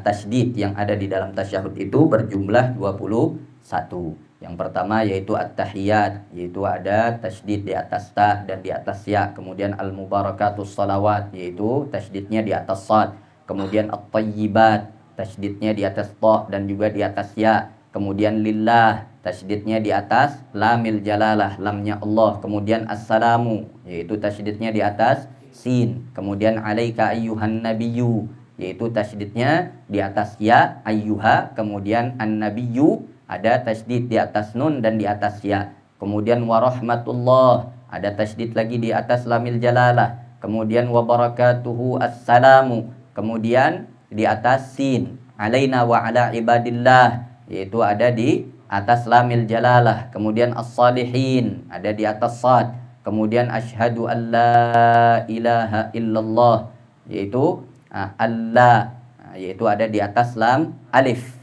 tasydid yang ada di dalam tasyahud itu berjumlah 21. Yang pertama yaitu at-tahiyat, yaitu ada tasydid di atas ta dan di atas ya. Kemudian al-mubarakatus salawat, yaitu tasydidnya di atas sad. Kemudian at-tayyibat, tasydidnya di atas ta dan juga di atas ya. Kemudian lillah, tasydidnya di atas lamil jalalah, lamnya Allah. Kemudian assalamu, yaitu tasydidnya di atas sin. Kemudian alaika ayyuhan nabiyyu, yaitu tasydidnya di atas ya ayyuha. Kemudian an-nabiyyu ada tasydid di atas nun dan di atas ya. Kemudian warahmatullah, ada tasydid lagi di atas lamil jalalah. Kemudian wabarakatuhu assalamu, kemudian di atas sin. Alaina wa ala ibadillah, yaitu ada di atas lamil jalalah. Kemudian as-salihin ada di atas sad. Kemudian asyhadu an la ilaha illallah, yaitu Allah, yaitu ada di atas lam alif,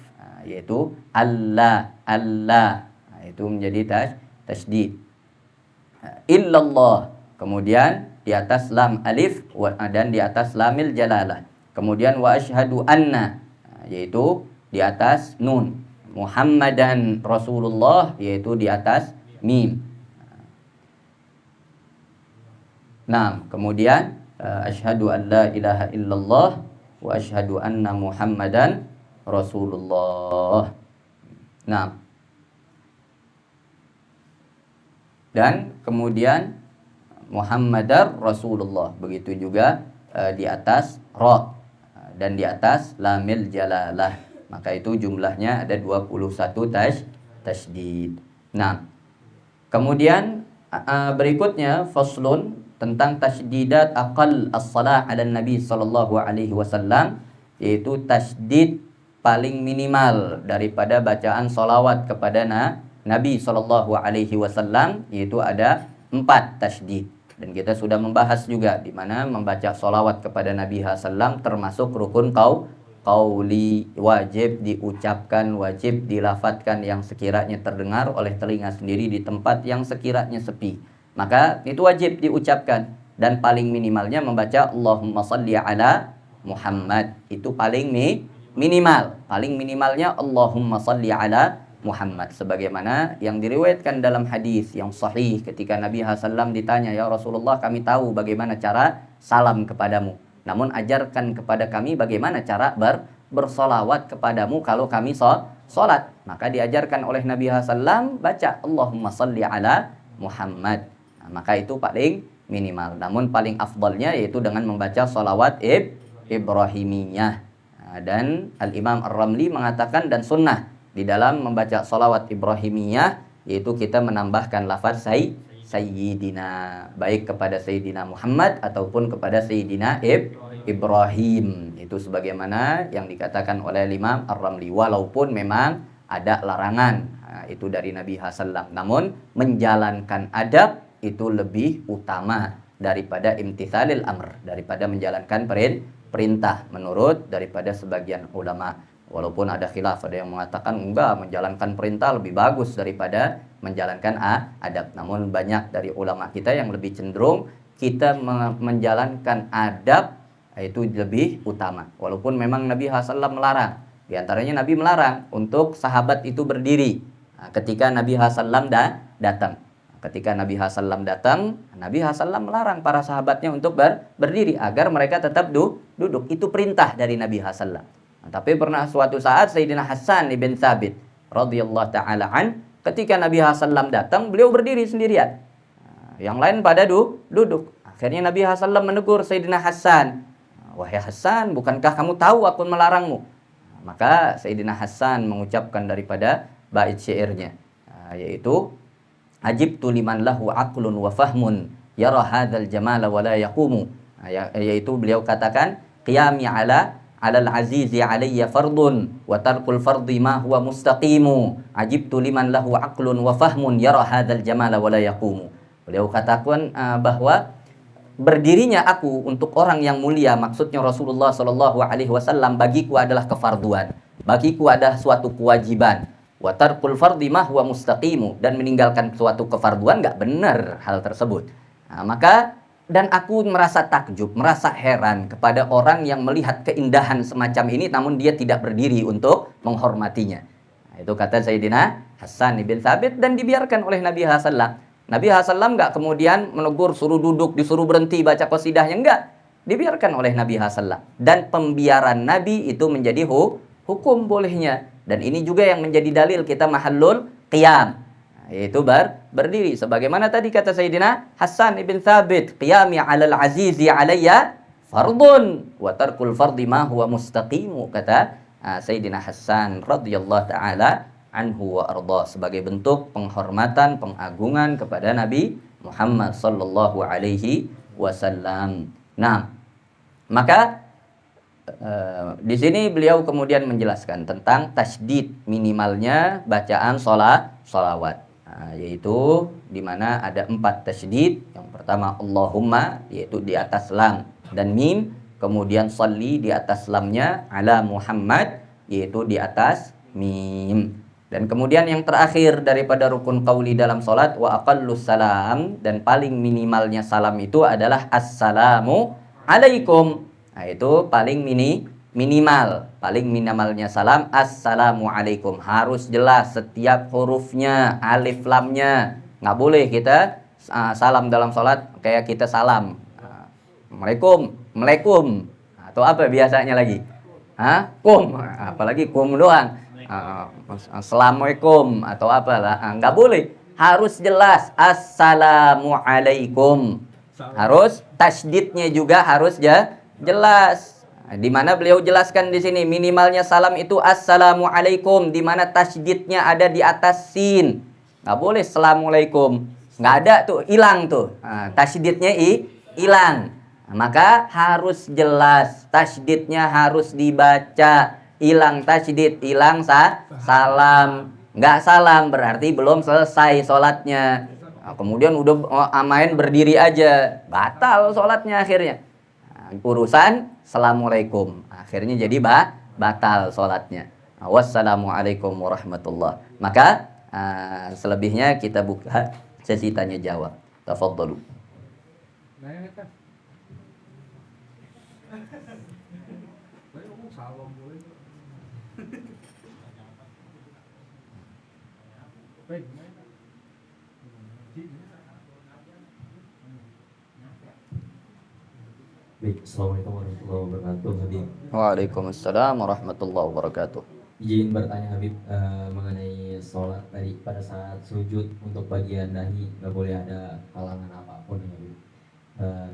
yaitu Allah. Itu menjadi tasydid. Illallah, kemudian di atas lam alif dan di atas lamil jalalah. Kemudian wa asyhadu anna, yaitu di atas nun. Muhammadan Rasulullah, yaitu di atas mim. Nah, kemudian asyhadu an la ilaha illallah wa asyhadu anna Muhammadan Rasulullah. Nah, dan kemudian Muhammadar Rasulullah, begitu juga di atas ra dan di atas lamil jalalah. Maka itu jumlahnya ada 21 tasydid. Nah, kemudian berikutnya faslun tentang tasydidat aqal as-salah ala Nabi sallallahu alaihi wasallam, yaitu tasydid paling minimal daripada bacaan salawat kepada Nabi sallallahu alaihi wasallam, yaitu ada 4 tasydid. Dan kita sudah membahas juga di mana membaca salawat kepada Nabi sallam termasuk rukun qauli, wajib diucapkan, wajib dilafadzkan yang sekiranya terdengar oleh telinga sendiri di tempat yang sekiranya sepi. Maka itu wajib diucapkan, dan paling minimalnya membaca Allahumma salli ala Muhammad, itu paling minimal. Paling minimalnya Allahumma salli ala Muhammad, sebagaimana yang diriwayatkan dalam hadis yang sahih ketika Nabi sallam ditanya, ya Rasulullah, kami tahu bagaimana cara salam kepadamu, namun ajarkan kepada kami bagaimana cara bersolawat kepadamu kalau kami sholat. Maka diajarkan oleh Nabi sallam baca Allahumma salli ala Muhammad. Nah, maka itu paling minimal. Namun paling afdalnya yaitu dengan membaca sholawat Ibrahimiyah. Nah, dan Al-Imam Ar-Ramli mengatakan dan sunnah di dalam membaca sholawat Ibrahimiyah yaitu kita menambahkan lafaz Sayyidina, baik kepada Sayyidina Muhammad ataupun kepada Sayyidina Ibrahim. Itu sebagaimana yang dikatakan oleh Imam Ar-Ramli, walaupun memang ada larangan itu dari Nabi sallam. Namun menjalankan adab itu lebih utama daripada imtithalil amr, daripada menjalankan perintah menurut daripada sebagian ulama. Walaupun ada khilaf, ada yang mengatakan enggak, menjalankan perintah lebih bagus daripada menjalankan adab. Namun banyak dari ulama kita yang lebih cenderung kita menjalankan adab itu lebih utama. Walaupun memang Nabi sallam melarang. Di antaranya Nabi melarang untuk sahabat itu berdiri ketika Nabi sallam datang. Ketika Nabi sallam datang, Nabi sallam melarang para sahabatnya untuk berdiri agar mereka tetap duduk. Itu perintah dari Nabi sallam. Tapi pernah suatu saat Sayyidina Hasan ibn Thabit radhiyallahu taala an, ketika Nabi sallam datang, beliau berdiri sendirian. Yang lain pada duduk. Akhirnya Nabi sallam menegur Sayyidina Hasan, "Wahai Hasan, bukankah kamu tahu aku melarangmu?" Maka Sayyidina Hasan mengucapkan daripada bait syairnya, yaitu ajibtu liman lahu aqlun wa fahmun yara hadzal jamala wa la yaqumu. Yaitu beliau katakan, qiyami alal azizi alayya fardun wa tarkul fardi ma huwa mustaqimu. Ajibtu liman lahu aqlun wa fahmun yara hadzal jamala wa la yaqumu. Beliau katakan bahwa berdirinya aku untuk orang yang mulia, maksudnya Rasulullah sallallahu alaihi wasallam, bagiku adalah kefarduan. bagiku ada suatu kewajiban. Wa tarkul fardhi ma huwa mustaqimu, dan meninggalkan suatu kefarduan nggak benar hal tersebut. Nah, maka dan aku merasa takjub, merasa heran kepada orang yang melihat keindahan semacam ini namun dia tidak berdiri untuk menghormatinya. Nah, itu kata Sayyidina Hasan bin Thabit, dan dibiarkan oleh Nabi SAW. Nabi SAW nggak kemudian menegur, suruh duduk, disuruh berhenti baca qasidahnya, enggak. Dibiarkan oleh Nabi SAW. Dan pembiaran Nabi itu menjadi hukum bolehnya. Dan ini juga yang menjadi dalil kita mahallul qiyam. Nah, yaitu berdiri. Sebagaimana tadi kata Sayyidina Hasan ibn Thabit, qiyami alal azizi alayya fardun wa tarkul fardi ma huwa mustaqimu, kata Sayyidina Hasan radhiyallahu ta'ala anhu wa arda, sebagai bentuk penghormatan, pengagungan kepada Nabi Muhammad sallallahu alaihi wasallam. Nah, maka di sini beliau kemudian menjelaskan tentang tasydid, minimalnya bacaan sholawat, yaitu di mana ada 4 tasydid. Yang pertama Allahumma, yaitu di atas lam dan mim, kemudian sholli di atas lamnya, ala Muhammad, yaitu di atas mim. Dan kemudian yang terakhir daripada rukun qauli dalam salat, wa aqallus salam, dan paling minimalnya salam itu adalah assalamu alaikum. Nah, itu paling minimal, paling minimalnya salam assalamu alaikum, harus jelas setiap hurufnya, alif lamnya. Nggak boleh kita salam dalam salat kayak kita salam Assalamualaikum, atau apa biasanya lagi, kum, apalagi kum doang, Assalamualaikum atau apalah, nggak boleh, harus jelas assalamu alaikum, harus tasydidnya juga harus jelas. Di mana beliau jelaskan di sini minimalnya salam itu assalamu alaikum, di mana tasydidnya ada di atas sin. Nggak boleh assalamualaikum, nggak ada tuh, hilang tuh, tasydidnya hilang. Maka harus jelas, tasydidnya harus dibaca. Hilang tasydid, hilang salam. Nggak salam berarti belum selesai sholatnya. Kemudian udah main berdiri aja, batal sholatnya akhirnya. Urusan assalamualaikum, akhirnya jadi batal sholatnya. Wassalamualaikum warahmatullah. Maka selebihnya kita buka sesi tanya jawab. Tafadhalu. Baik, Assalamualaikum warahmatullahi wabarakatuh, Habib. Waalaikumsalam warahmatullahi wabarakatuh. Izin bertanya Habib, mengenai sholat tadi pada saat sujud untuk bagian dahi nggak boleh ada halangan apapun ya Habib.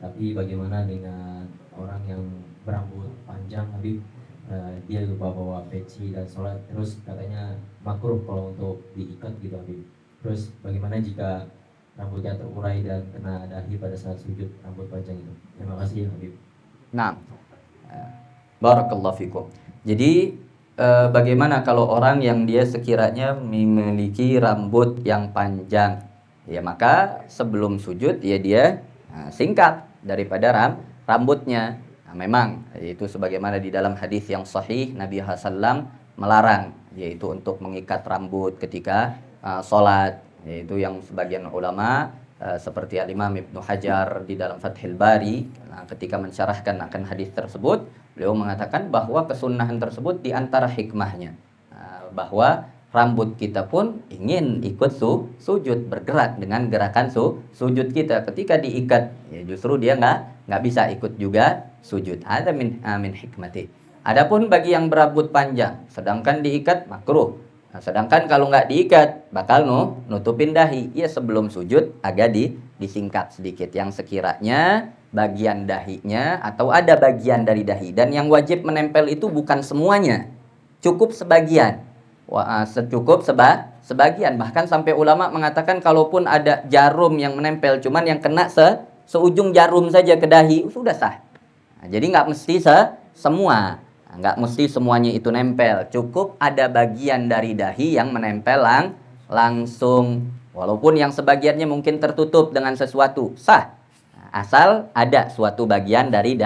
Tapi bagaimana dengan orang yang berambut panjang Habib, dia lupa bawa peci dan sholat, terus katanya makruh kalau untuk diikat gitu Habib. Terus bagaimana jika rambutnya terurai dan kena dahi pada saat sujud, rambut panjang itu? Terima kasih ya Habib. Nah, barakallahu fikum. Jadi bagaimana kalau orang yang dia sekiranya memiliki rambut yang panjang, ya maka sebelum sujud ya dia singkat daripada rambutnya. Nah, memang itu sebagaimana di dalam hadis yang sahih Nabi SAW melarang, yaitu untuk mengikat rambut ketika sholat, yaitu yang sebagian ulama seperti Al-Imam Ibnu Hajar di dalam Fathul Bari, ketika mensyarahkan akan hadis tersebut, beliau mengatakan bahwa kesunahan tersebut di antara hikmahnya bahwa rambut kita pun ingin ikut sujud, bergerak dengan gerakan sujud kita. Ketika diikat, ya justru dia nggak bisa ikut juga sujud. Ada min hikmati. Adapun bagi yang berambut panjang, sedangkan diikat makruh. Nah, sedangkan kalau nggak diikat, bakal nutupin dahi. Ya sebelum sujud agak disingkat sedikit. Yang sekiranya bagian dahinya atau ada bagian dari dahi. Dan yang wajib menempel itu bukan semuanya, cukup sebagian. Cukup sebagian. Bahkan sampai ulama mengatakan kalaupun ada jarum yang menempel, cuman yang kena seujung jarum saja ke dahi, sudah sah. Nah, jadi nggak mesti semua. Nggak mesti semuanya itu nempel, cukup ada bagian dari dahi yang menempel langsung, walaupun yang sebagiannya mungkin tertutup dengan sesuatu, sah, asal ada suatu bagian dari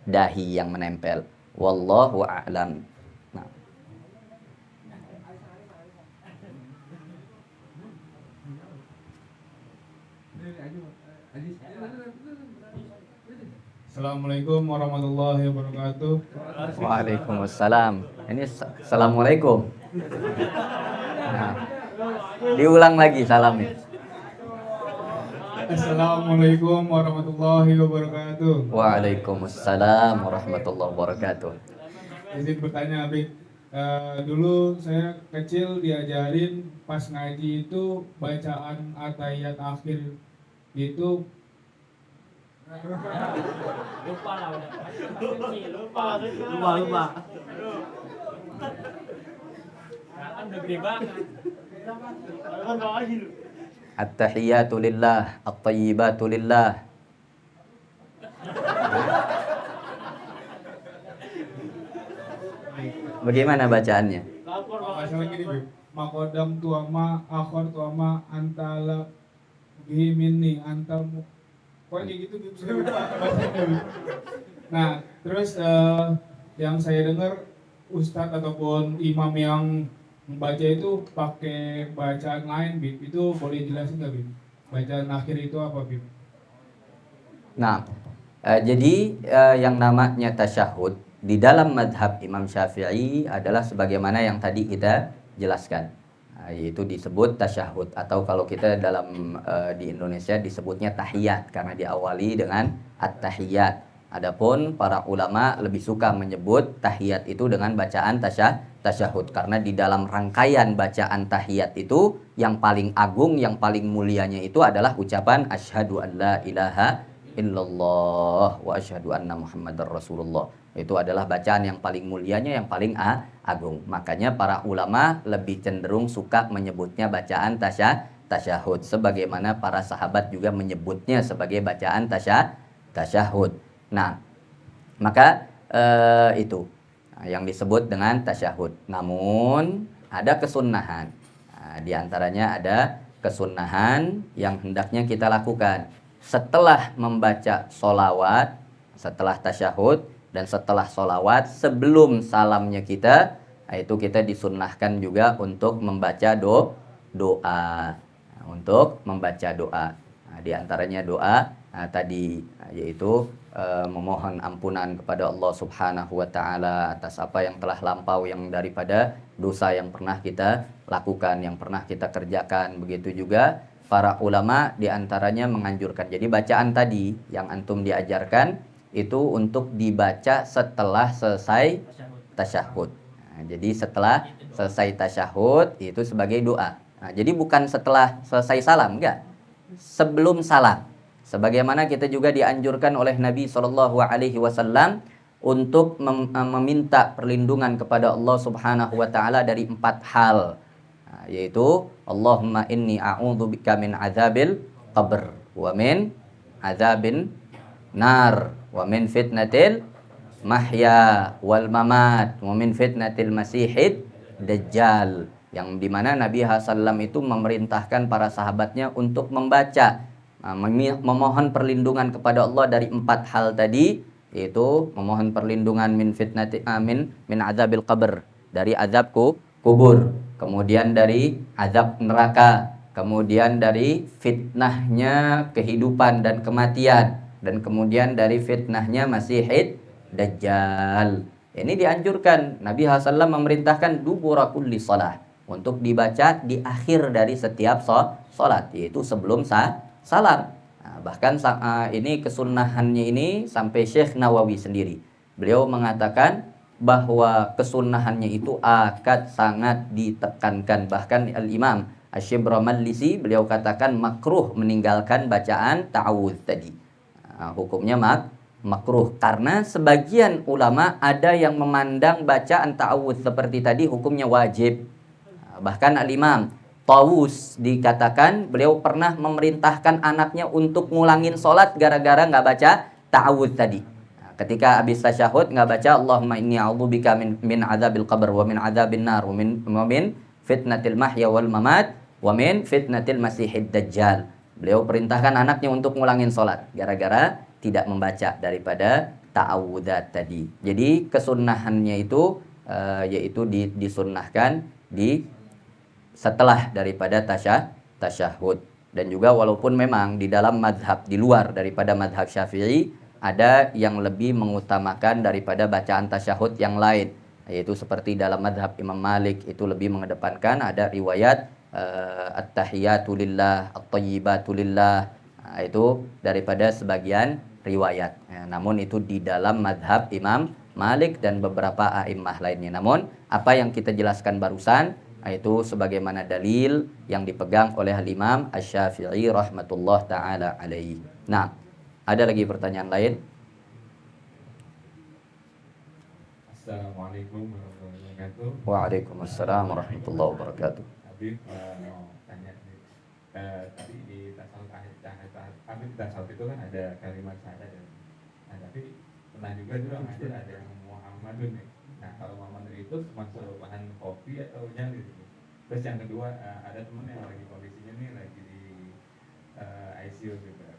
dahi yang menempel. Wallahu a'lam. Nah. Assalamualaikum warahmatullahi wabarakatuh. Waalaikumsalam. Ini assalamualaikum. Nah, diulang lagi salamnya. Assalamualaikum warahmatullahi wabarakatuh. Waalaikumsalam warahmatullahi wabarakatuh. Izin bertanya, Abi. Dulu saya kecil diajarin pas ngaji itu bacaan atayat akhir itu lupa. Kan udah gede banget. At-tahiyatu lillah, at-tayyibatu lillah. Bagaimana bacaannya? masalah gini, Bib. Makodam tuama, akhor tuama, antala bimini, antamu. Pokoknya gitu, Bib. Saya lupa bacanya, Bib. Nah, terus yang saya dengar ustadz ataupun imam yang membaca itu pakai bacaan lain, Bib. Itu boleh jelasin nggak, Bib? Bacaan akhir itu apa, Bib? Nah, jadi yang namanya tasyahud di dalam madhab Imam Syafi'i adalah sebagaimana yang tadi kita jelaskan, yaitu disebut tasyahud, atau kalau kita dalam di Indonesia disebutnya tahiyat karena diawali dengan at-tahiyat. Adapun para ulama lebih suka menyebut tahiyat itu dengan bacaan tasyahud karena di dalam rangkaian bacaan tahiyat itu yang paling agung, yang paling mulianya itu adalah ucapan asyhadu an la ilaha illallah wa asyhadu anna muhammadar rasulullah. Itu adalah bacaan yang paling mulianya, yang paling agung. Makanya para ulama lebih cenderung suka menyebutnya bacaan tasyahud, sebagaimana para sahabat juga menyebutnya sebagai bacaan tasyahud. Nah, maka itu yang disebut dengan tasyahud. Namun ada kesunnahan. Di antaranya ada kesunnahan yang hendaknya kita lakukan setelah membaca solawat, setelah tasyahud dan setelah solawat, sebelum salamnya kita, itu kita disunnahkan juga untuk membaca doa, untuk membaca doa. Di antaranya doa tadi, yaitu memohon ampunan kepada Allah Subhanahu wa taala atas apa yang telah lampau, yang daripada dosa yang pernah kita lakukan, yang pernah kita kerjakan. Begitu juga para ulama di antaranya menganjurkan. Jadi bacaan tadi yang antum diajarkan itu untuk dibaca setelah selesai tasyahud. Nah, jadi setelah selesai tasyahud itu sebagai doa. Nah, jadi bukan setelah selesai salam, enggak. Sebelum salam. Sebagaimana kita juga dianjurkan oleh Nabi SAW untuk meminta perlindungan kepada Allah Subhanahu wa taala dari 4 hal. Yaitu Allahumma inni a'udzubika min azabil qabr wa min azabin nar wa min fitnatil mahya wal mamat wa min fitnatil masihid dajjal, yang dimana Nabi SAW itu memerintahkan para sahabatnya untuk membaca, memohon perlindungan kepada Allah dari 4 hal tadi, yaitu memohon perlindungan min fitnati min azabil qabr, dari azab kubur, kemudian dari azab neraka, kemudian dari fitnahnya kehidupan dan kematian, dan kemudian dari fitnahnya masihid dajjal. Ini dianjurkan, Nabi SAW memerintahkan dubura kulli shalah, untuk dibaca di akhir dari setiap salat, yaitu sebelum salam. Nah, bahkan ini kesunnahannya ini sampai Syekh Nawawi sendiri, beliau mengatakan bahwa kesunnahannya itu akan sangat ditekankan. Bahkan Al-Imam Asy-Syibramallisi beliau katakan makruh meninggalkan bacaan ta'awudz tadi. Hukumnya makruh karena sebagian ulama ada yang memandang bacaan ta'awudz seperti tadi hukumnya wajib. Bahkan Al-Imam Tawus dikatakan beliau pernah memerintahkan anaknya untuk ngulangin sholat gara-gara nggak baca ta'awudz tadi. Ketika habis tasyahud nggak baca Allahumma inni a'udzubika min adzabil qabr wa min adzabin nar wa min fitnatil mahya wal mamat wa min fitnatil masihid dajjal. Beliau perintahkan anaknya untuk ngulangin sholat gara-gara tidak membaca daripada ta'awudzat tadi. Jadi kesunnahannya itu yaitu disunnahkan di setelah daripada tasyahud. Dan juga walaupun memang di dalam madhab, di luar daripada madhab Syafi'i, ada yang lebih mengutamakan daripada bacaan tasyahud yang lain. Yaitu seperti dalam madhab Imam Malik itu lebih mengedepankan ada riwayat at-tahiyatu lillah, at-tayyibatu lillah. Itu daripada sebagian riwayat. Namun itu di dalam madhab Imam Malik dan beberapa a'immah lainnya. Namun apa yang kita jelaskan barusan itu sebagaimana dalil yang dipegang oleh Imam Asy-Syafi'i rahmatullah taala alaihi. Nah, ada lagi pertanyaan lain? Assalamualaikum warahmatullahi wabarakatuh. Waalaikumsalam warahmatullahi wabarakatuh. Habib mau tanya nih, tadi di tasawuf itu kan ada kalimat syahadat ya. Nah tapi pernah juga ngajar ada yang Muhammadun nih. Nah kalau Muhammadun itu masuk bahan kopi atau nyali gitu. Terus yang kedua ada teman yang lagi kondisinya nih lagi di ICU juga.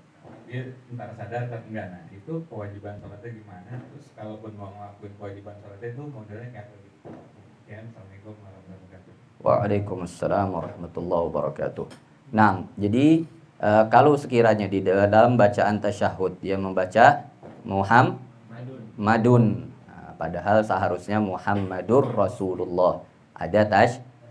Dia entar sadar atau enggak. Nah itu kewajiban sholatnya gimana? Terus kalaupun mau ngelakuin kewajiban sholatnya itu modelnya kayak apa gitu? Ya, Assalamualaikum warahmatullahi wabarakatuh. Waalaikumsalam warahmatullahi wabarakatuh. Nah, jadi kalau sekiranya di dalam bacaan tasyahud dia membaca Muhammadun, padahal seharusnya Muhammadur Rasulullah, ada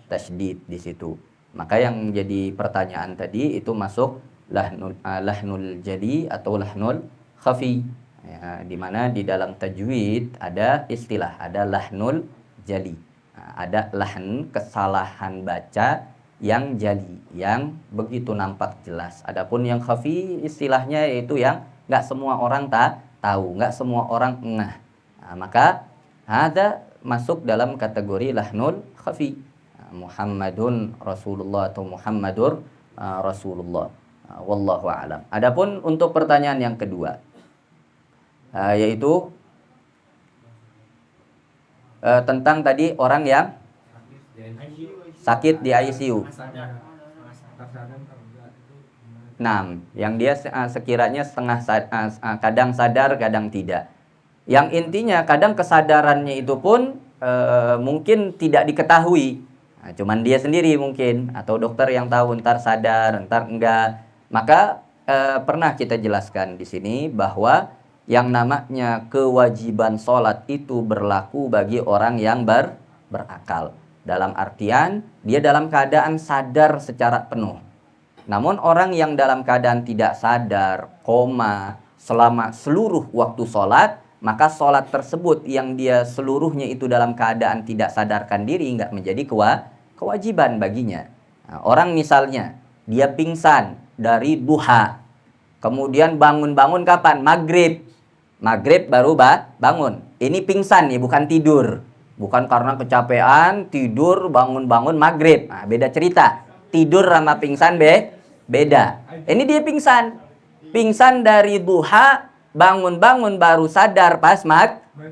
tasydid di situ. Maka yang jadi pertanyaan tadi itu masuk lahnul jali atau lahnul khafi. Ya, di mana di dalam tajwid ada istilah, ada lahnul jali. Ada lahn, kesalahan baca yang jali, yang begitu nampak jelas. Adapun yang khafi istilahnya yaitu yang nggak semua orang tahu, nggak semua orang ngeh. Nah, maka ada masuk dalam kategori lahnul khafi. Muhammadun Rasulullah atau Muhammadur Rasulullah. Wallahu a'lam. Adapun untuk pertanyaan yang kedua, yaitu tentang tadi orang yang sakit di ICU. Nah, yang dia sekiranya kadang sadar, kadang tidak. Yang intinya kadang kesadarannya itu pun mungkin tidak diketahui. Nah, cuman dia sendiri mungkin, atau dokter yang tahu entar sadar, entar enggak. Maka pernah kita jelaskan di sini bahwa yang namanya kewajiban sholat itu berlaku bagi orang yang berakal. Dalam artian dia dalam keadaan sadar secara penuh. Namun orang yang dalam keadaan tidak sadar, koma, selama seluruh waktu sholat, maka sholat tersebut yang dia seluruhnya itu dalam keadaan tidak sadarkan diri, nggak menjadi kewajiban baginya. Nah, orang misalnya dia pingsan dari duha, kemudian bangun-bangun kapan? Maghrib baru bangun. Ini pingsan nih, bukan tidur. Bukan karena kecapean, tidur, bangun-bangun maghrib. Nah, beda cerita. Tidur sama pingsan beda. Ini dia pingsan. Pingsan dari duha, bangun-bangun baru sadar pas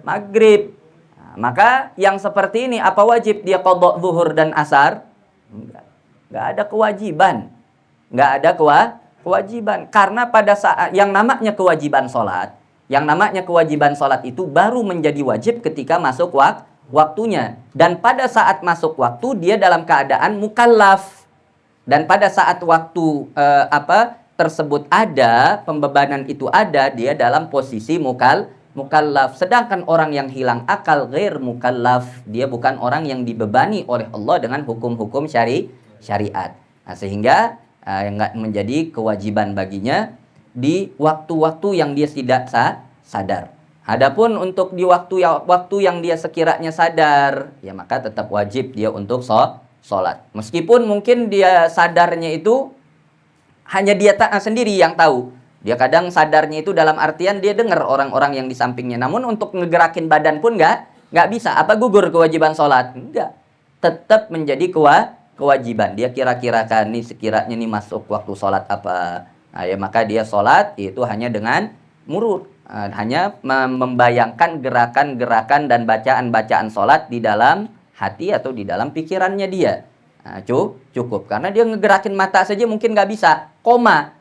maghrib. Nah, maka yang seperti ini apa wajib dia qadha zuhur dan asar? Enggak ada kewajiban. Enggak ada kewajiban. Karena pada saat yang namanya kewajiban sholat, itu baru menjadi wajib ketika masuk waktunya. Dan pada saat masuk waktu dia dalam keadaan mukallaf. Dan pada saat waktu tersebut ada, pembebanan itu ada, dia dalam posisi mukallaf. Sedangkan orang yang hilang akal ghair mukallaf, dia bukan orang yang dibebani oleh Allah dengan hukum-hukum syariat. Nah, sehingga enggak menjadi kewajiban baginya di waktu-waktu yang dia tidak sadar. Adapun untuk di waktu yang dia sekiranya sadar, ya maka tetap wajib dia untuk sholat. Meskipun mungkin dia sadarnya itu hanya dia sendiri yang tahu. Dia kadang sadarnya itu dalam artian dia dengar orang-orang yang di sampingnya. Namun untuk ngegerakin badan pun nggak bisa. Apa gugur kewajiban sholat? Enggak. Tetap menjadi kewajiban. Dia kira-kirakan nih sekiranya nih masuk waktu sholat apa. Nah, ya maka dia sholat itu hanya dengan murud, hanya membayangkan gerakan-gerakan dan bacaan-bacaan sholat di dalam hati atau di dalam pikirannya dia. Nah, cukup, karena dia ngegerakin mata saja mungkin nggak bisa, koma.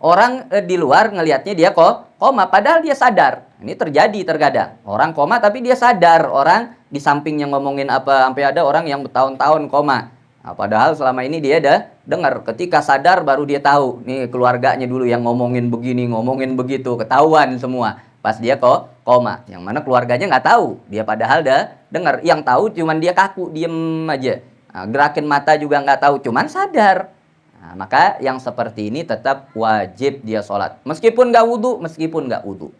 Orang di luar ngelihatnya dia koma, padahal dia sadar. Ini terjadi terkadang, orang koma tapi dia sadar. Orang di sampingnya ngomongin apa, sampai ada orang yang bertahun-tahun koma. Nah, padahal selama ini dia dah dengar, ketika sadar baru dia tahu, nih keluarganya dulu yang ngomongin begini, ngomongin begitu, ketahuan semua. Pas dia kok koma, yang mana keluarganya nggak tahu, dia padahal dah dengar, yang tahu cuman dia kaku, diem aja. Nah, gerakin mata juga nggak tahu, cuman sadar. Nah, maka yang seperti ini tetap wajib dia sholat, meskipun nggak wudhu,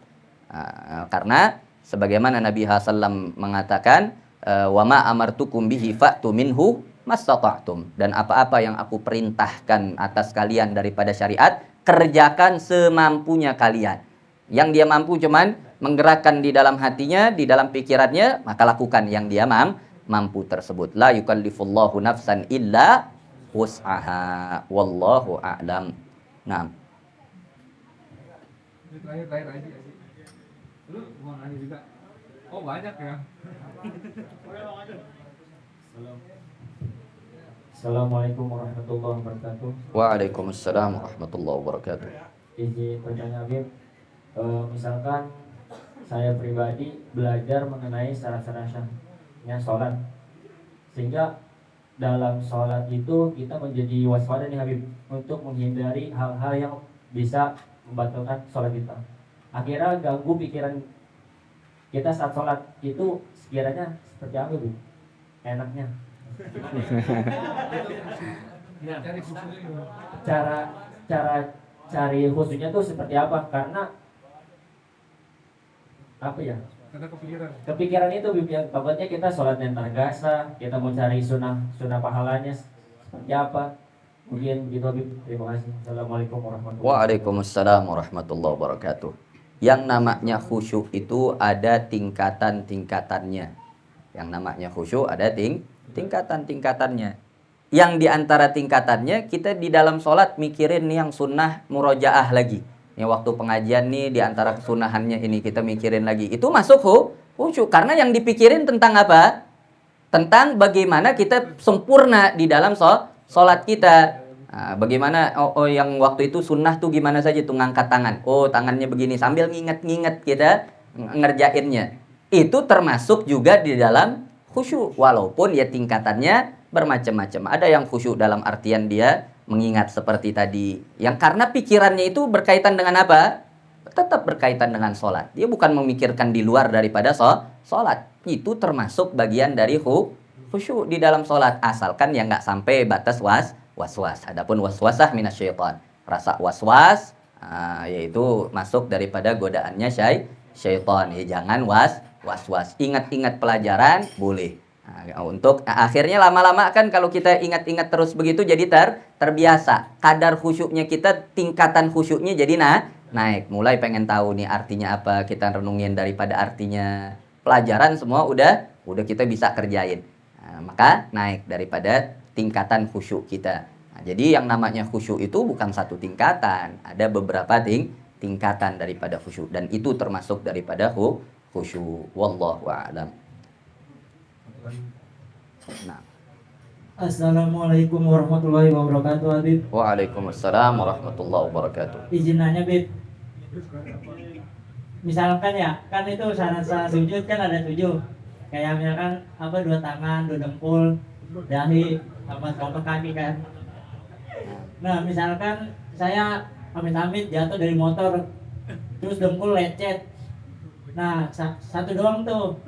karena sebagaimana Nabi SAW mengatakan, wa ma amartukum bihi fa'tu minhu mastata'tum, dan apa-apa yang aku perintahkan atas kalian daripada syariat, kerjakan semampunya kalian. Yang dia mampu cuman menggerakkan di dalam hatinya, di dalam pikirannya, maka lakukan yang dia mampu tersebut. La yukallifullahu nafsan illa wus'aha, wallahu a'lam. Nah, Terakhir aja. Lu mau nanya juga? Oh banyak ya. Assalamualaikum warahmatullahi wabarakatuh. waalaikumsalam warahmatullahi wabarakatuh. Izin bertanya Habib, misalkan saya pribadi belajar mengenai syarat-syarat syahnya sholat, sehingga dalam sholat itu kita menjadi waspada nih Habib untuk menghindari hal-hal yang bisa membatalkan sholat kita. Akhirnya ganggu pikiran kita saat sholat itu, sekiranya seperti apa Bu? Enaknya cara cari khususnya tuh seperti apa? Karena apa ya? Karena Kepikiran itu Bib, yang takutnya kita sholatnya entar gak sah, kita mau cari sunnah pahalanya seperti apa? Mungkin begitu Bib. Terima kasih. Assalamualaikum warahmatullahi wabarakatuh. Waalaikumsalam warahmatullahi wabarakatuh. Yang namanya khusyuk itu ada tingkatan-tingkatannya. Yang namanya khusyuk ada tingkatan-tingkatannya. Yang diantara tingkatannya, kita di dalam sholat mikirin nih yang sunnah murojaah lagi. Nih waktu pengajian nih, diantara kesunahannya ini kita mikirin lagi. Itu masuk khusyuk. Karena yang dipikirin tentang apa? Tentang bagaimana kita sempurna di dalam sholat kita. Nah, bagaimana yang waktu itu sunnah tuh gimana saja tuh, ngangkat tangan. Oh, tangannya begini sambil nginget-nginget kita ngerjainnya. Itu termasuk juga di dalam khusyuk, walaupun ya tingkatannya bermacam-macam. Ada yang khusyuk dalam artian dia mengingat seperti tadi, yang karena pikirannya itu berkaitan dengan apa? Tetap berkaitan dengan sholat. Dia bukan memikirkan di luar daripada sholat. Itu termasuk bagian dari khusyuk di dalam sholat, asalkan yang nggak sampai batas waswas. Adapun waswasah minasyaitan, rasa waswas, yaitu masuk daripada godaannya syaitan. Ya, jangan waswas. Ingat-ingat pelajaran boleh. Untuk akhirnya lama-lama kan kalau kita ingat-ingat terus begitu jadi terbiasa. Kadar khusyuknya kita, tingkatan khusyuknya jadi naik. Mulai pengen tahu nih artinya apa, kita renungin daripada artinya. Pelajaran semua udah kita bisa kerjain. Maka naik daripada tingkatan khusyuk kita. Jadi yang namanya khusyuk itu bukan satu tingkatan, ada beberapa tingkatan daripada khusyuk, dan itu termasuk daripada khusyuk. Wallahu a'lam. Nah. Assalamualaikum warahmatullahi wabarakatuh, Habib. Waalaikumsalam warahmatullahi wabarakatuh. Izin nanya, Bib. Misalkan ya, kan itu syarat-syarat sujud kan ada 7. Kayak misalkan apa, 2 tangan, 2 dempul, dahi, sama telapak kaki kan. Nah, misalkan saya amit-amit jatuh dari motor, terus dempul lecet. Nah, satu doang tuh.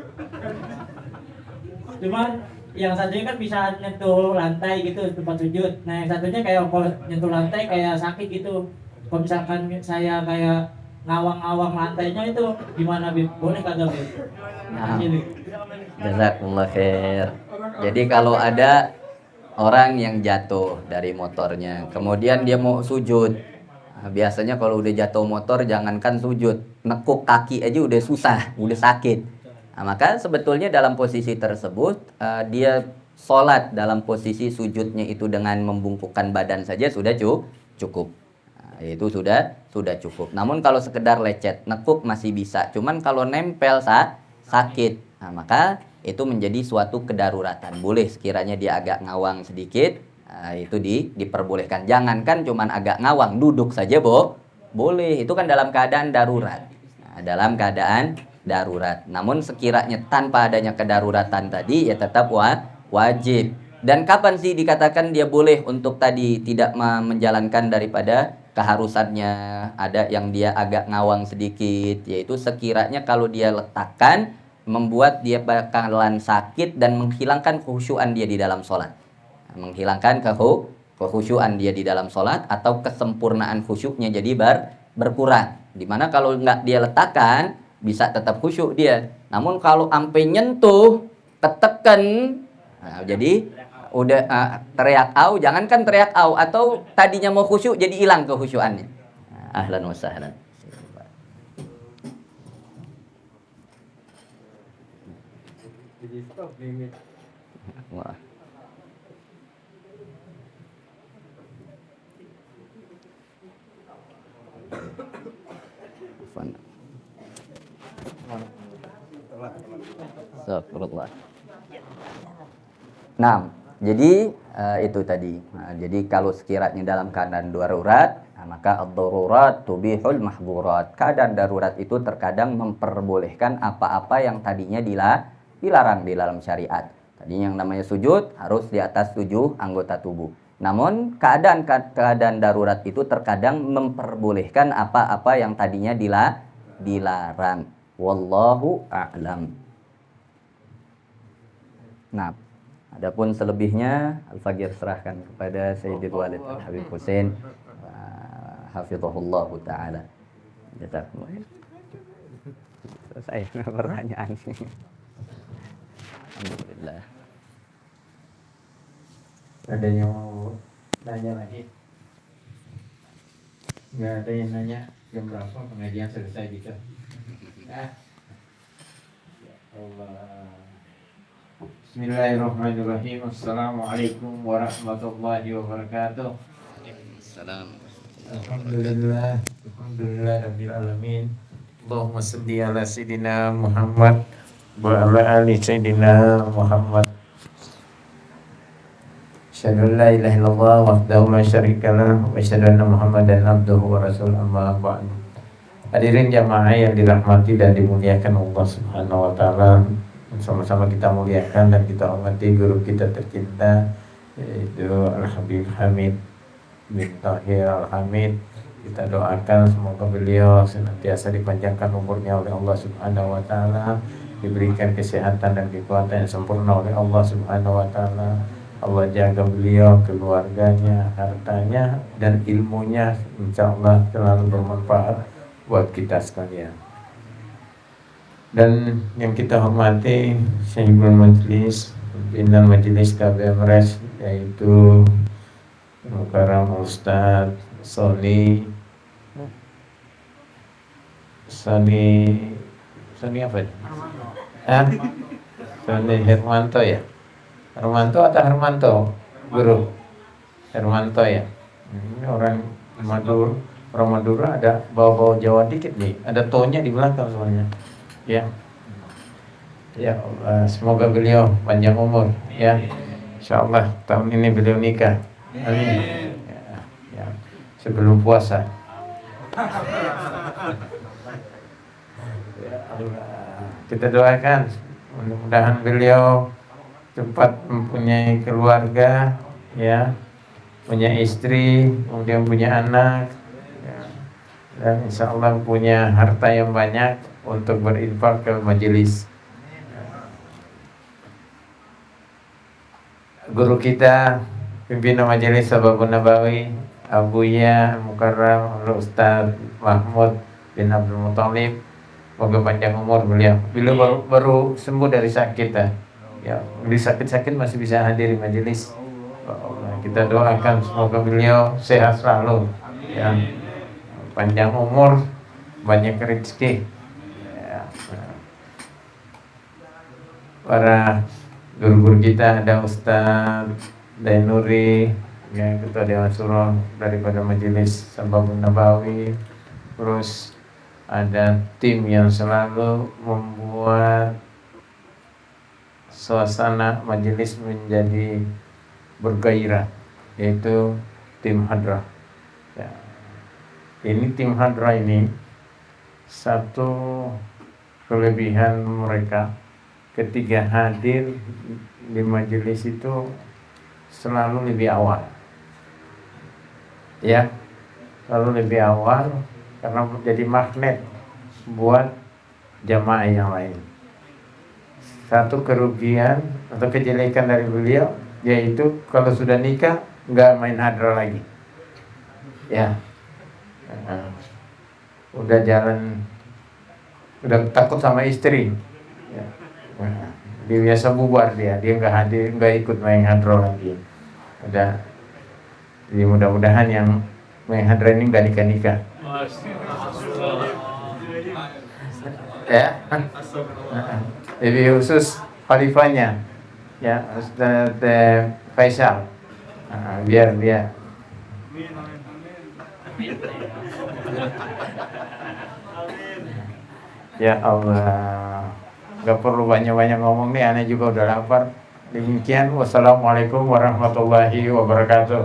Cuman yang satunya kan bisa nyentuh lantai gitu tempat sujud. Nah, yang satunya kayak kalau nyentuh lantai kayak sakit gitu. Kalau misalkan saya kayak ngawang-ngawang lantainya itu gimana, Bib? Boleh kagak, Bib? Nah, jazakumullah khair. Jadi kalau ada orang yang jatuh dari motornya, kemudian dia mau sujud, biasanya kalau udah jatuh motor jangankan sujud, nekuk kaki aja udah susah, udah sakit. Nah, maka sebetulnya dalam posisi tersebut dia sholat dalam posisi sujudnya itu dengan membungkukkan badan saja sudah cukup. Itu sudah cukup. Namun kalau sekedar lecet, nekuk masih bisa. Cuman kalau nempel sakit. Nah, maka itu menjadi suatu kedaruratan. Boleh sekiranya dia agak ngawang sedikit, itu diperbolehkan. Jangankan cuman agak ngawang, duduk saja boleh. Itu kan dalam keadaan darurat. Nah, dalam keadaan darurat. Namun sekiranya tanpa adanya kedaruratan tadi, ya tetap wajib Dan kapan sih dikatakan dia boleh untuk tadi tidak menjalankan daripada keharusannya? Ada yang dia agak ngawang sedikit, yaitu sekiranya kalau dia letakkan membuat dia bakalan sakit dan menghilangkan kekhusyuan dia di dalam sholat. Menghilangkan kekhusyuan dia di dalam sholat atau kesempurnaan khusyuknya jadi berkurang. Dimana kalau nggak dia letakkan bisa tetap khusyuk dia. Namun kalau sampai nyentuh, ketekan, nah, jadi udah teriak au, jangankan teriak au, atau tadinya mau khusyuk jadi hilang kekhusyuannya. Nah, ahlan wa sahlan. Wah. Astagfirullah. Nah, jadi itu tadi. Nah, jadi kalau sekiranya dalam keadaan darurat, maka ad-darurat tubihul mahdzurat. Keadaan darurat itu terkadang memperbolehkan apa-apa yang tadinya dilarang di dalam syariat. Tadi yang namanya sujud harus di atas 7 anggota tubuh. Namun keadaan darurat itu terkadang memperbolehkan apa-apa yang tadinya dilarang. Wallahu a'lam. Nah, adapun selebihnya Al-Faqir serahkan kepada Sayyidul Walid Al-Habib Hussein hafizahullah taala. Jazakumullah. Selesai pertanyaan. Alhamdulillah. Ada yang mau nanya lagi? Nggak ada yang nanya jam berapa pengajian selesai gitu? Ya Allah. Bismillahirrahmanirrahim. Assalamualaikum warahmatullahi wabarakatuh. Assalam. Alhamdulillah. Alhamdulillah rabbil alamin. Allahumma shalli ala sayyidina Muhammad wa ala ali sayyidina Muhammad. Asyhadu an la ilaha illallah wahdahu la syarikalah wa asyhadu anna Muhammadan abduhu wa rasuluh, amma ba'du. Hadirin jamaah yang dirahmati dan dimuliakan Allah Subhanahu wa taala, sama-sama kita muliakan dan kita hormati guru kita tercinta yaitu Al-Habib Hamid bin Tahir Al-Hamid. Kita doakan semoga beliau senantiasa dipanjangkan umurnya oleh Allah Subhanahu wa taala, diberikan kesehatan dan kekuatan yang sempurna oleh Allah Subhanahu wa taala. Allah jaga beliau, keluarganya, hartanya dan ilmunya, insyaallah selalu bermanfaat buat kita sekalian. Dan yang kita hormati Syekhul Majlis, pimpinan Majelis KBMRes, yaitu Mukarram Ustaz Soni apa ya? Soni Hermanto ya? Hermanto atau Hermanto? Guru Hermanto ya? Ini orang Madura ada bawa-bawa Jawa dikit nih, ada tonya di belakang soalnya. Ya, ya Allah, semoga beliau panjang umur. Ya, insyaallah tahun ini beliau nikah. Amin. Ya, sebelum puasa. Ya Allah, kita doakan mudah-mudahan beliau cepat mempunyai keluarga, ya, punya istri, kemudian punya anak, ya, dan insyaallah punya harta yang banyak untuk berinfak ke majelis. Guru kita, pimpinan majelis Sababun Nabawi, Abuya Mukarram Ustaz Mahmud bin Abdul Muthalib, semoga panjang umur beliau. Beliau baru sembuh dari sakit ya, di sakit-sakit masih bisa hadir di majelis. Kita doakan semoga beliau sehat selalu, ya, panjang umur, banyak rezeki. Para guru-guru kita ada Ustaz Dainuri, ya, Ketua Dewan Suro daripada Majelis Sababun Nabawi. Terus ada tim yang selalu membuat suasana majelis menjadi bergairah, yaitu tim hadrah. Ya. Ini tim hadrah ini satu kelebihan mereka, ketika hadir di majelis itu selalu lebih awal. Ya, selalu lebih awal karena jadi magnet buat jamaah yang lain. Satu kerugian atau kejelekan dari beliau yaitu kalau sudah nikah nggak main hadrah lagi. Ya, udah jalan, udah takut sama istri. Ya. Dia biasa bubar dia nggak hadir, nggak ikut main hadrah lagi. Udah, jadi mudah-mudahan yang main hadrah ini nggak nikah. Ya, lebih khusus khalifahnya, ya Ustaz Faisal, biar dia. Ya Allah, nggak perlu banyak-banyak ngomong nih, aneh juga udah lapar. Demikian, wassalamualaikum warahmatullahi wabarakatuh.